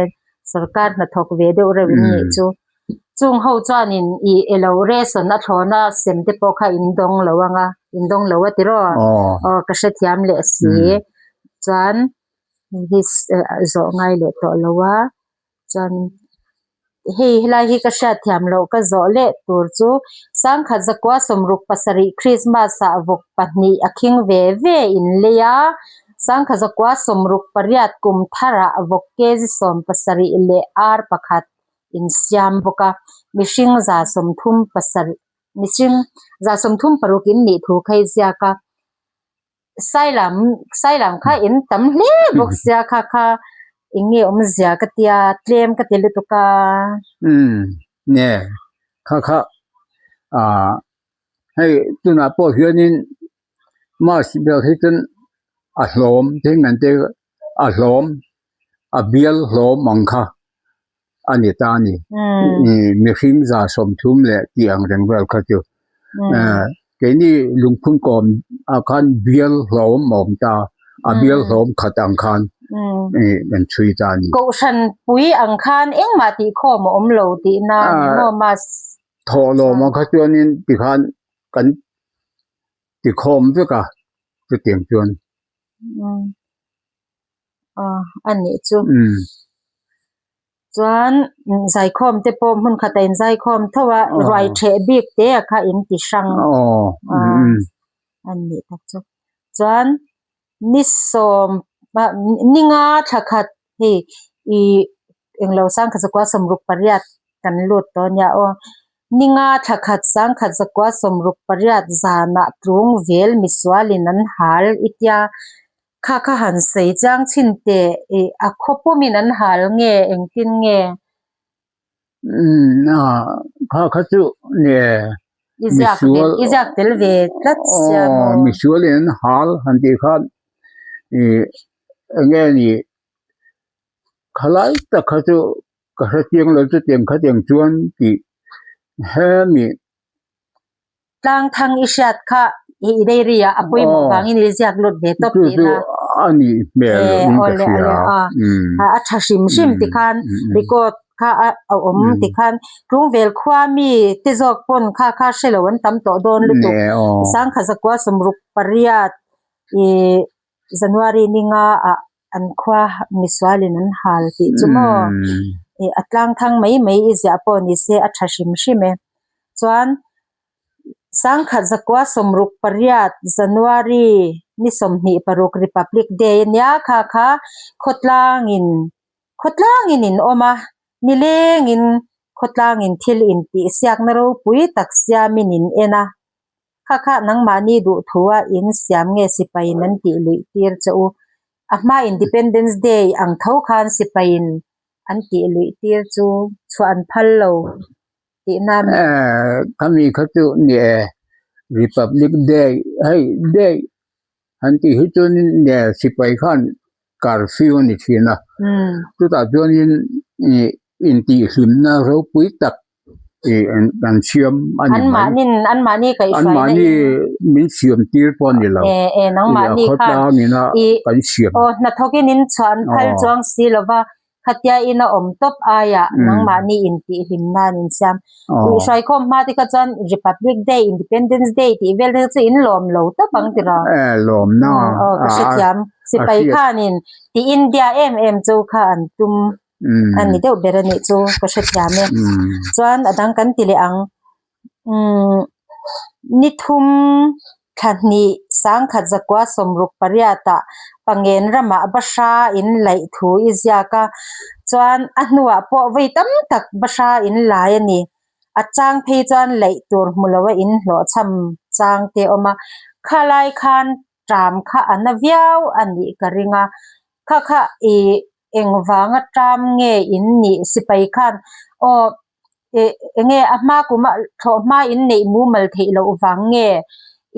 สรการนะทกเวเดเรวินนี่จูจงเฮาจานินอีเอโลเรสนะทอนะเซมติปอค่ะอินดงละวงอินดงละวะติรอกะเสถียมเลสีจันฮิสโซง่ายเลตอละวะจันเฮลาฮิกะเสถียมโลกะโซเลตูรจูสังขะจักวะสมรุปปสริคริสต์มาสาวกปนีอคิงเวอินเลียสังขะจักวะสมรุปปริยัตกุมทาระวกเกจิสมปสริเลอาร์ปะขัดin siam boka mishing za somthum pasar mishing za somthum parukin ni thu khai zia ka sailam kha in tamhle bok zia kha inge zia ka tia tlem ka tel to ka ne kha hey tuna po hianin ma sibel hitan a hlom thingan te a hlom a bial hlom mangkhaอันนี้ตานี่มีหิงจาสมทุมแหละที่อังเรงเวลเขาอยู่เกนี่ลุงพุ่นกอมอาคารเบียลหลอมหมอมตาเบียลหลอมขัดอังคารมันช่วยตานี่ก็ฉันปุยอังคารเอ็งมาติข้อมอมโลตินานี่โนมาทอโลมาเขาจวนนี่ติคันกันติคอมด้วยกะจะเตียงจวนอันนี้จูจวนใจคอมเตปอมหุ่นขัดเองใจคอมเท่าว่าไรเทบิกเตะค่ะอินติชังอันนี้ทักจุจวนนิสมนิงาทักขัดเฮเอ็งเราสร้างขัดจักวะสมรุปปริยัตกันหลุดตอนยานิงาทักขัดสร้างขัดจักวะสมรุปปริยัตจานะตรงเวลมิสวาลินันหาลอิตยาข้าหันใส่จ้างชินเตอะคบมินันหาลเงเองกินเงข้าจุเนี่ยอิจากเตลเวตัดเสียมิสวลินันหาลหันที่ข้าเงนี่ข้าไล่แต่ข้าจุข้าเตียงเราจะเตียงข้าเตียงจวนที่เฮมีตั้งทางอิชัดค่ะอีเดียร์อะปุยมองฟังอินิจากหลุดเดตบตีนะอันนี้เบลอินเดียอัชชิมติคันริโกค่ะติคันกรุงเวลความมีติจอกปนค่ะเชลวันตั้มโตโดนลุตุสังขจักวะสมรุปปริยัตจันวารีนิงาอันขวามิสวาลินันฮาลติจุโมอัตลังทางไม่อิจาปนิเสอัชชิมจวนสังขจักวะสมรุปปริยัตจันวารีนิสมนิปรุกริพับลิกเดย์เนี่ยค่ะขดลางินอมานิเลงินขดลางินทิลอินติเสียกนรูปุยตักเสียมินินเอนะค่ะนังมานีดูทัวอินเสียมเงสิไปนันติลุยตีร์จูมาอินดิเพนเดนซ์เดย์อังเท่าคานสิไปอันติลุยตีร์จูชวนพัลโลตินามคำนี้เขาจูเนี่ย Republic Day ให้ได้อันที่จุนเนี่ยสิไปขั้นการฟิวนี่ทีนะตัวตาจวนอินตีหิมนะเราปุยตักอันเชื่อมอันมานี่กับอันมานี่มิเชื่อมตีร์ปอนนี่เรานังมานี่ค่ะกันเชื่อมนัทกินินชวนพัลจวงสิลว่าขัดยาอินอมตบอายะนังมานี่อินตีหิมนานินซ้ำอีช่วยคอมมาที่กจัน Republic Day Independence Dayที่เวลาจะอินลมโลตบังติระลมน่าก็เสียมสิไปข้านินที่อินเดียจูข้าอันตุมอันนี้เดี๋ยวเบรนิจูก็เสียมเนี่ยส่วนดังกันติเลอังนิทุมขันนี้สังขจักวะสมรุปปริยัตปังเงินระมาบชาอินไหลถูอิจยากะจวนอันว่าพอไว้ตั้มตักบชาอินหลายนี่อาจางเพจวนไหลตัวมุลวะอินหล่อชำจางเตอมาข้าไลคัน ตรามค่ะอันนะเวียวอันนี้กะริงะค่ะเองวางตรามเงอินนี่สิไปคันเงอะมากุมาโทมาอินนี่มูมัลเทโลวางเง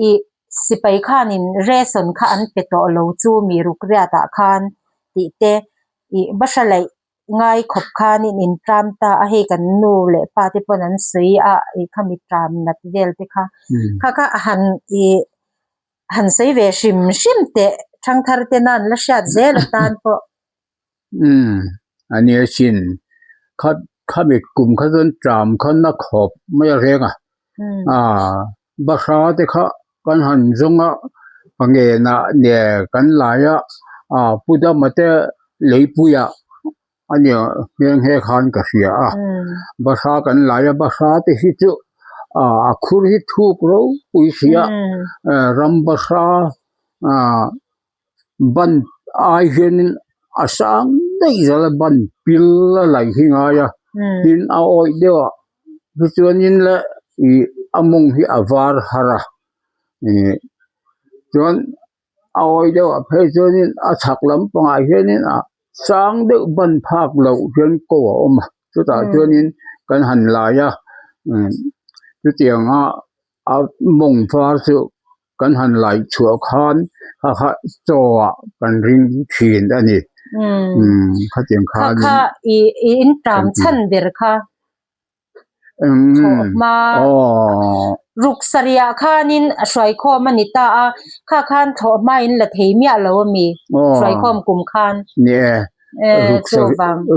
อีสิไปคันอินเรซอนค่ะอันเปโตโลจูมีรุกเรียตาคันติเตบัชไลง่ายขบคานินอินตรามตาอะเฮกันนูเลปาติปนันสีอะขมิตรามนัดเดลติค่ะหันสีเวชิมเตทั้งทาร์เตนันละชาเซลตานปออันนี้ชินข้ามีกลุ่มเขาจนตรามเขานักขบไม่เร่งภาษาที่เขากันหันจงปังเกนะเนี่ยกันหลายพูดมาแต่เลยปุยอันนี้เพียงแค่ขันก็เสียภาษากันหลายภาษาที่ฮิตคุรฮิตทุกเราปุยเสียรำภาษาบันไอเห็นอาสังได้จะละบันพิลละไหลหิงายดินเอาอ้อยเดียวพิจารณาละอมงฮิอาวาร์ฮาระจนเอาอ้อยเดียวพิจารณาอาชักลำปงไอเห็นสังเดือบันภาคเราเห็นก็ว่าสุดท้ายจนกันหันหลายจุดเตียงเอามงฟ้าสุกันหันไหลชั่วคานค่ะจอกันริงขีนอันนี้ค่ะเตียงคานค่ะอินตรามชันเดรค่ะมารุกสริยาค่ะนินสวยคอมันนิตาค่ะคันโถมาอินละเทมีอะแล้วมีสวยคอมกุมคานเนี่ย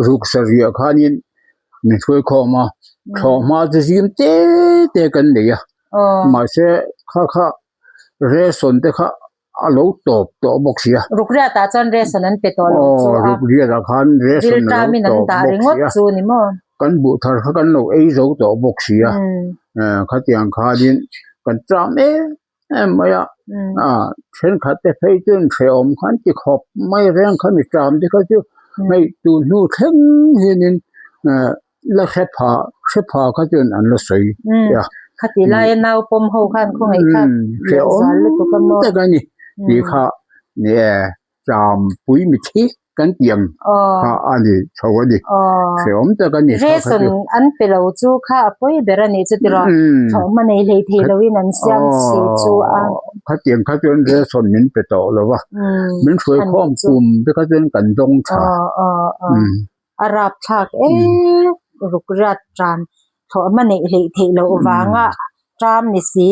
รุกสริยาค่ะนินมีสวยคอมาโถมาจะซิมเตกันเลยมาเสค่ะเรสอนแต่ค่ะอาลูตบตัวบกเสียรุกเรียตาจันเรสนั้นเป็นตัวรุกเรียตาคันเรสอนตัวบกเสียกันบุตรกันเราเราตัวบกเสียขัดยังขาดินกันจำไม่เช่นขัดแต่เพยจนเสียมขันที่ขอบไม่แรงขันไม่จำที่เขาจะไม่ตูนูเข่งเห็นแล้วเสพาเขาจนอันละสวยขัดที่ไล่นาวปมหูขันคงไอ้ขัดเสียมแต่กันนี่ดีค่ะเนี่ยจำปุยมิทิกันเตียงอันนี้ชาวดีเสียมแต่กันนี่เรสอนอันเป็นเราจูค่ะปุยเบรนี่จะติรอเขามาในเลยเทลวินันเสียงสีจูเขาเตียงเขาจนเรสอนมันไปต่อแล้ววะมันช่วยข้อมกลุ่มที่เขาจนกันดงชาอารับฉากรุกรัดจามเขามาในเลยเทลวางจามนี่สิ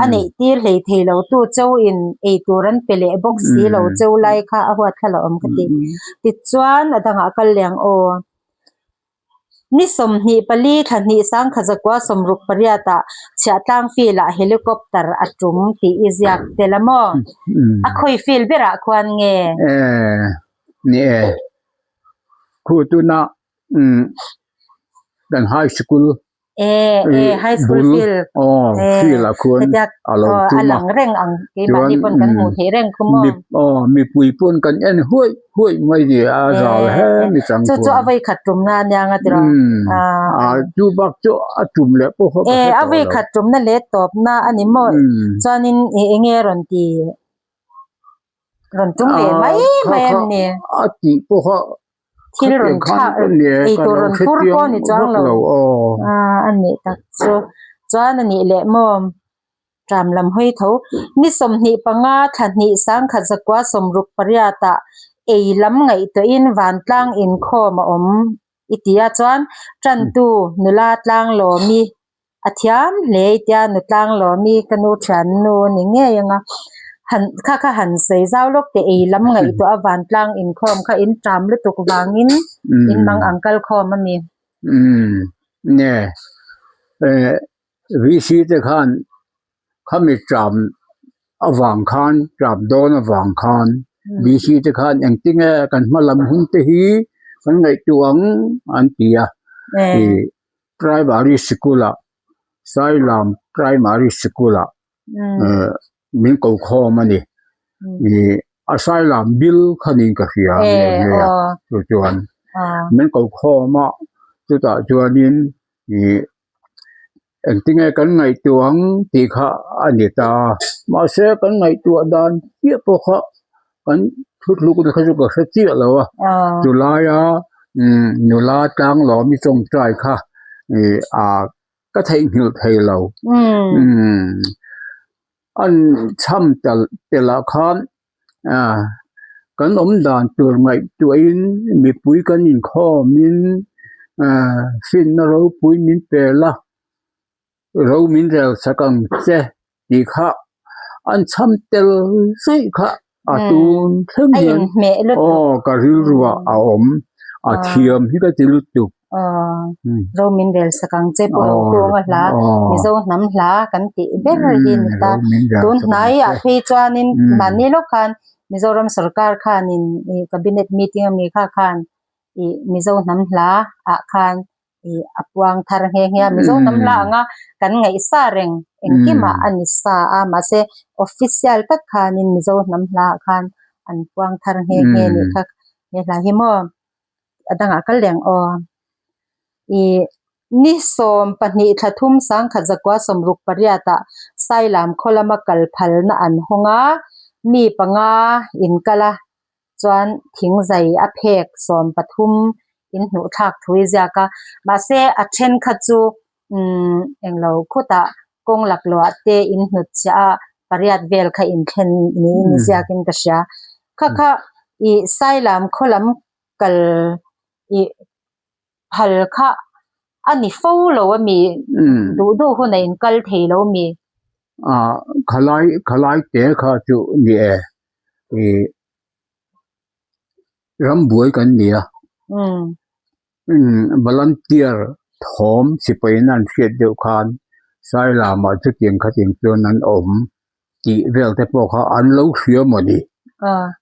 อันนี้ที่เลยเทลตัวเจ้าอินตัวนั้นเป็นเลยบ็อกซี่เราเจ้าไล่ค่ะอาวัดค่ะเราอมกันติดจวนดังกันเลี้ยงนิสมหีปลีทันนิสังขจักว่าสมรุกปริยตาเชียตังฟีละเฮลิคอปเตอร์อัจุมที่อิสยากเตลมอคอยฟีลเบระควันเงนี่คูตุนะดันไฮสคูลไฮสคูลฟีลละควรอลังเร่งอังเกบันที่ปนกันหมู่เทเร่งคุมมีปุยปนกันห้วยไม่ดีจอลมีจังจู่เอาไว้ขัดจุ่มนานยังติรจูบักจูจุ่มแล้วพวกเอาไว้ขัดจุ่มนั่นเละตบหน้าอันนี้หมดจานินเงรอนตีรอนจุ่มไม่เนี่ยติพวกที่รอนชาตัวรอนฟูร์ก้อนนี่จังเราอันนี้ตักจานนี่แหละมอมจำลำห้อยเท้านิสมนิปังอาทันนิสังขจักว่าสมรุกปริยตาลำไงตัวอินวันตั้งอินข้อมาอิติยาจวนจันตูนุลาตั้งหลอมีอัธยามเลยติยานุตั้งหลอมีกันอุชันนูนี่เงี้ยยังหันข้าหันใส่เจ้าลูกแต่ลำไงตัววันตั้งอินข้อมข้าอินจำหรือตุกวางอินมังอังกัลข้อมันมีเนี่ยวิธีที่เขาไม่จำวางคานจำโดนวางคานวิธีที่เขาอย่างที่เงี้ยกันมาลำหุ่นตีกันไงจวงอันเตียprimary school ไซลาม primary school มินกูข้อมันนี่ไซลามบิลขันิงกับเฮียเนี่ยจวนมินกูข้อมาจุดจวนนี้ eng tingai kan ngai tuang ti kha anita ma se kan ngai tu dan ye po kha kan thut lu ko kha ju ka chi lawa julaya nula tang lo mi chong trai kha ka thai hil thai lo an cham tela khan kan dan tur ngai tuin mi pui kan in kho min fin na ro pui min pela ro min rel sakang che ti kha an cham tel sai kha atun thum hian ka rilwa aom thiam hi ka tilu tu ro min rel sakang che po ko ngla mi zo nam hla kan ti ber hin ta tun nai a phi chuanin mani lo khan Mizoram sarkar khan in cabinet meeting mi khan mizo nam hla a khan apwang thar he mizo nam hla anga kan ngai sa reng engkima anisa a ma se official tak khan in mizo nam hla khan an pwang thar he ni kha he la hi mo adanga kal leng o ni som pani thathum sang khazakwa somruk pariata sailam kholama kalphal na an honga mi panga in kala chuan thingzai a phek som pathum in hnu thak thui zaka ma se a then kha chu englo khuta konglak lo te in hnu cha pariat vel kha in then ni ziakin ka sha kha I sailam kholam kal I phal kha ani fo lo mi du hu nei kal thei lo mi khalai te kha chu ni rambuai kan nia volunteer thom sipainan fiat deu khan sai lama chu tiang kha ting chuan an om ti vel te po kha an lo hriam ani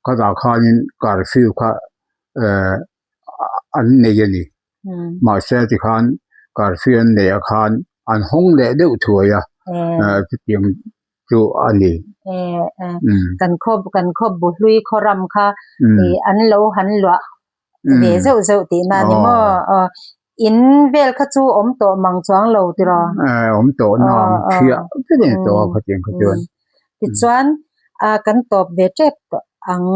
ka da khanin curfew kha an nei ani ma se ti khan curfew an nei khan an hong le deu thuaya chu tiang chu ani kan khob bu hlui khoram kha an lo han lwa ve zeu ti na ni mo in vel kha chu om to mang chuang lo ti ro om to nam thia te ne to kha tiang kha chuan ti chuan kan top ve chep to ang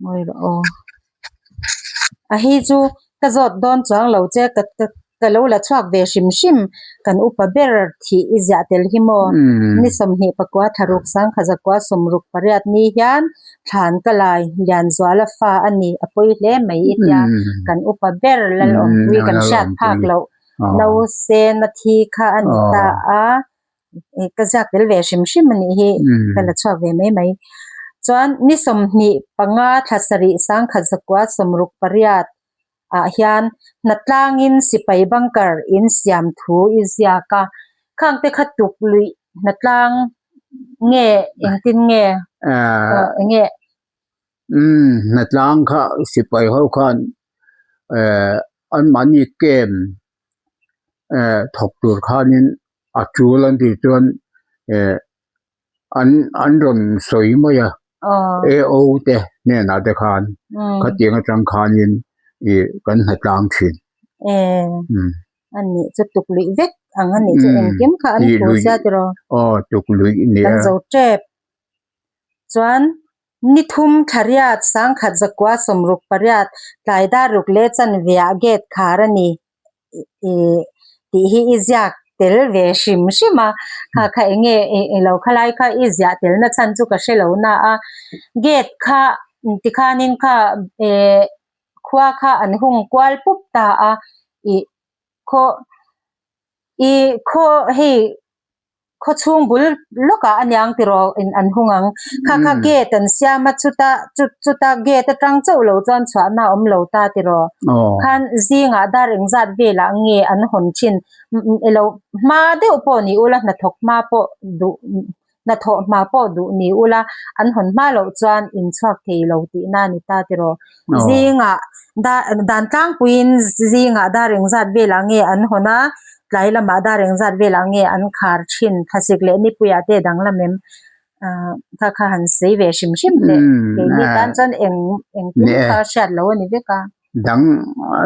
moi ro a hi chu ka zot don chuang lo che ka lo la chuak ve shim kan upa ber thi izya tel hi mo ni som hi pakwa tharuk sang khazakwa somruk pariat ni hian than kalai lian zwala fa ani apoi hle mai itya kan upa ber lal om wi kan shat phak lo no se na thi kha anita a ka zak tel ve shim ani hi kala chuak ve mai chuan ni som ni panga thasari sang khazakwa somruk pariat hian natlangin sipai bangkar in siam thu iziaka khangte khatuk lui natlang nge engtin nge natlang kha sipai ho khan an mani kem thok tur khanin achulan ti chuan an ron soi maya o te ne na te khan khatiang atang khanin kan hatlang thin ani chu tuk lui vek angani chu engkem kha an thu sia tro tuk lui ni kan zo trep chuan nithum thariat sang khat zakwa somruk pariat tlaida ruk le chan via gate kharani ti hi izyak tel ve shima kha enge lo khalai kha izya tel na chan chu ka shelo na a gate kha tikhanin kha khwa kha an hung kwal pup ta a kho hi kho chung bul loka anyang tiro in an hungang kha gate an siama chuta gate tang chau lo chan chwa na om lo ta tiro khan zinga daring zat vela nge an hon chin elo ma de upo ni ula na thok ma po du na tho ma po du ni ula an hon ma lo chuan in chhuak thei lo ti na ni ta tiro zinga dan tang puin zinga daring zat vela nge an hona tlaila ma daring zat vela nge an khar thin thasik le ni puya te dangla mem kha han sei ve shim shim le ke ni kan chan eng tu kha shat lo ni ve ka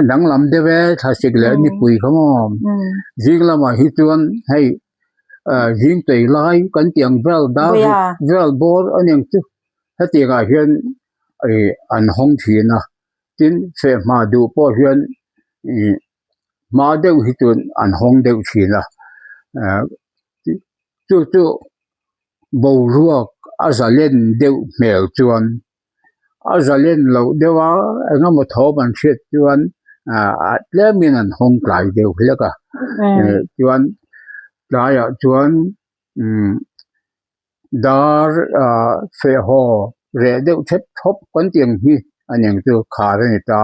dang lam de ve tha sik le ni pui khamom jing lama hi chuan hei jing tei lai kan tiang vel da vel bor aneng chu hati ga hian an hong thina tin fe ma du po hian ma deu hi chun an hong deu thina chu bo ruak azalen deu mel chuan azalen lo dewa engam thoban chet chuan atlemin an hong klai deu hleka chuan laya chuan dar fe ho re deu thep thop kan tiang hi aneng chu khar ni ta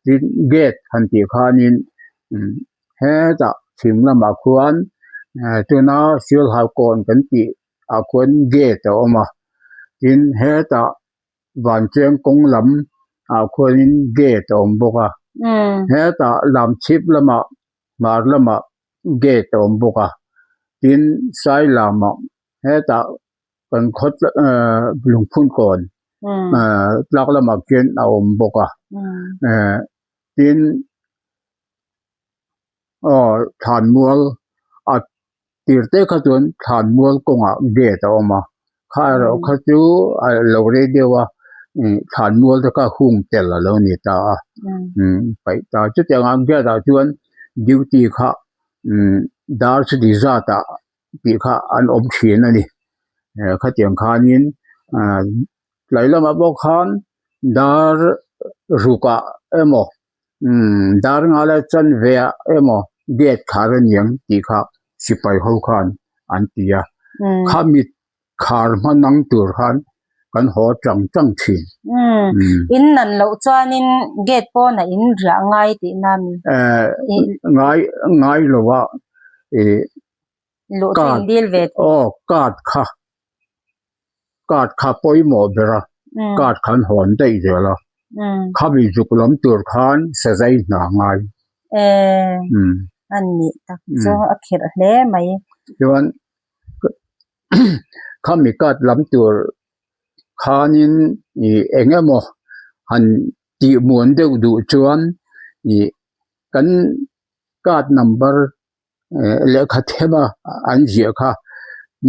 tin gate han ti khanin he ta thimlama khuan tuna sil hal kon kan ti a kon gate oma tin he ta van cheng kong lam a khonin gate om boka he ta lam chip lama mar lama gate om boka tin sai lama he ta kan khot lungphun kon lak lama ken a om boka tin than mual a tirte kha chun than mual konga gate oma kharo khachu lo re dewa than mual ta ka hung tel lo ni ta pai ta chu teng ang ge da chuan duty kha dar chu di za ta ti kha an om thin ani kha teng khanin lailama bo khan dar ruka emo dar ngala chan ve emo gate kharan yang ti kha sipai ho khan an tia khamit khar manang tur khan kan ho chang thin in nan lo chuanin gate po na in ra ngai ti nam ngai lo wa lo tin dil vet card kha poi mo bera card khan hon dei zela khabi jukulam tur khan sajai na ngai an ni tak cho akhir hle mai chuan khami card lam tur khanin engemo han ti muan deu du chuan kan card number le kha thema an jia kha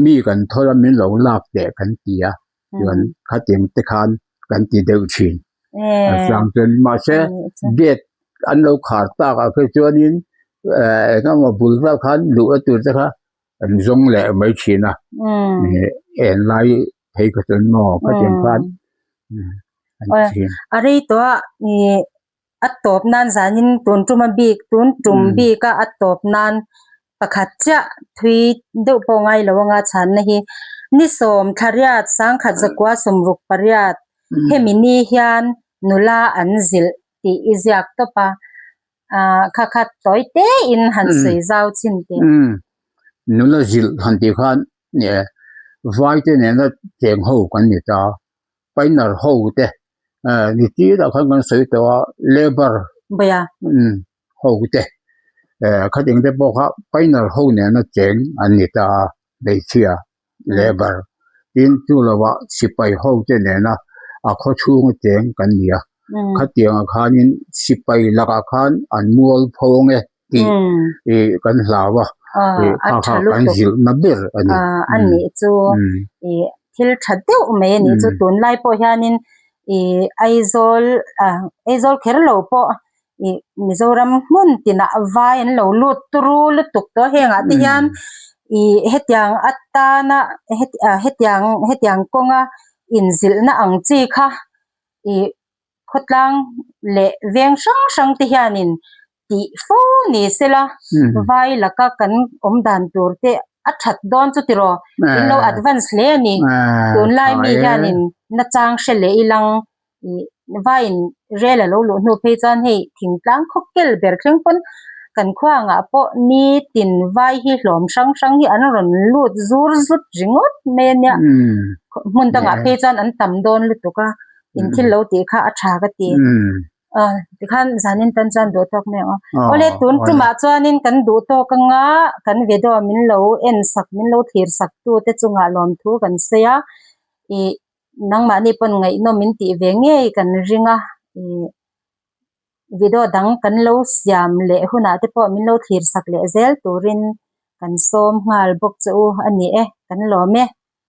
mi kan thola min lo lak te kan tia chuan kha ting te khan kan ti deu chin sang chen ma se get an lo khar ta ka ke chuanin engemo bulwa khan lu atur ta kha an zong le mai china en lai thei ka chen no ka chen khan are to atop nan zanin tun tuma bik tun tum bi ka atop nan pakhat cha thui deuh po ngai lawanga chan na hi ni som thariat sang khat zakwa somruk pariat hemini hian nula anzil ti izyak to pa khakhat toite in han sei zau chin te nula zil han ti khan ne vai te ne na cheng ho kan ni ta painar ho te ni ti da khan kan sei to labor baya ho te kha ding te po kha painar ho ne na cheng an ni ta dei chia labor in chu lawa sipai ho te ne na a kho chung cheng kan nia kha tiang khanin sipai laka khan an mual phong ti kan hlawa kha kan zil na ber ani ani chu thil thadeu me ni chu tun lai po hianin aizol kherlo po Mizoram mun tina vai an lo lut tru lutuk to henga ti hian hetiang attana hetiang konga inzil na angchi kha khotlang le veng sang ti hianin ti fo ni sela vai laka kan omdan turte athat don chu tiro inlo advance le ni tun lai mi hianin na chang shele ilang vain rela lo lu no pe chan hei thingtlang khokkel ber thleng pon kan khwanga po ni tin vai hi hlom sang hi an ron lut zur zut ringot me nya mun tanga pe chan an tam don lutuka in thil lo ti kha atha ga ti ti khan zanin tan chan do tok me ole tun chuma chuanin kan du to ka nga kan vedo min lo en sak min lo thir sak tu te chunga lom thu kan seya I nangma ni pon ngai no min ti ve nge kan ringa video dang kan lo siam le huna te po min lo thir sak le zel turin kan som ngal bok chu ani kan lo me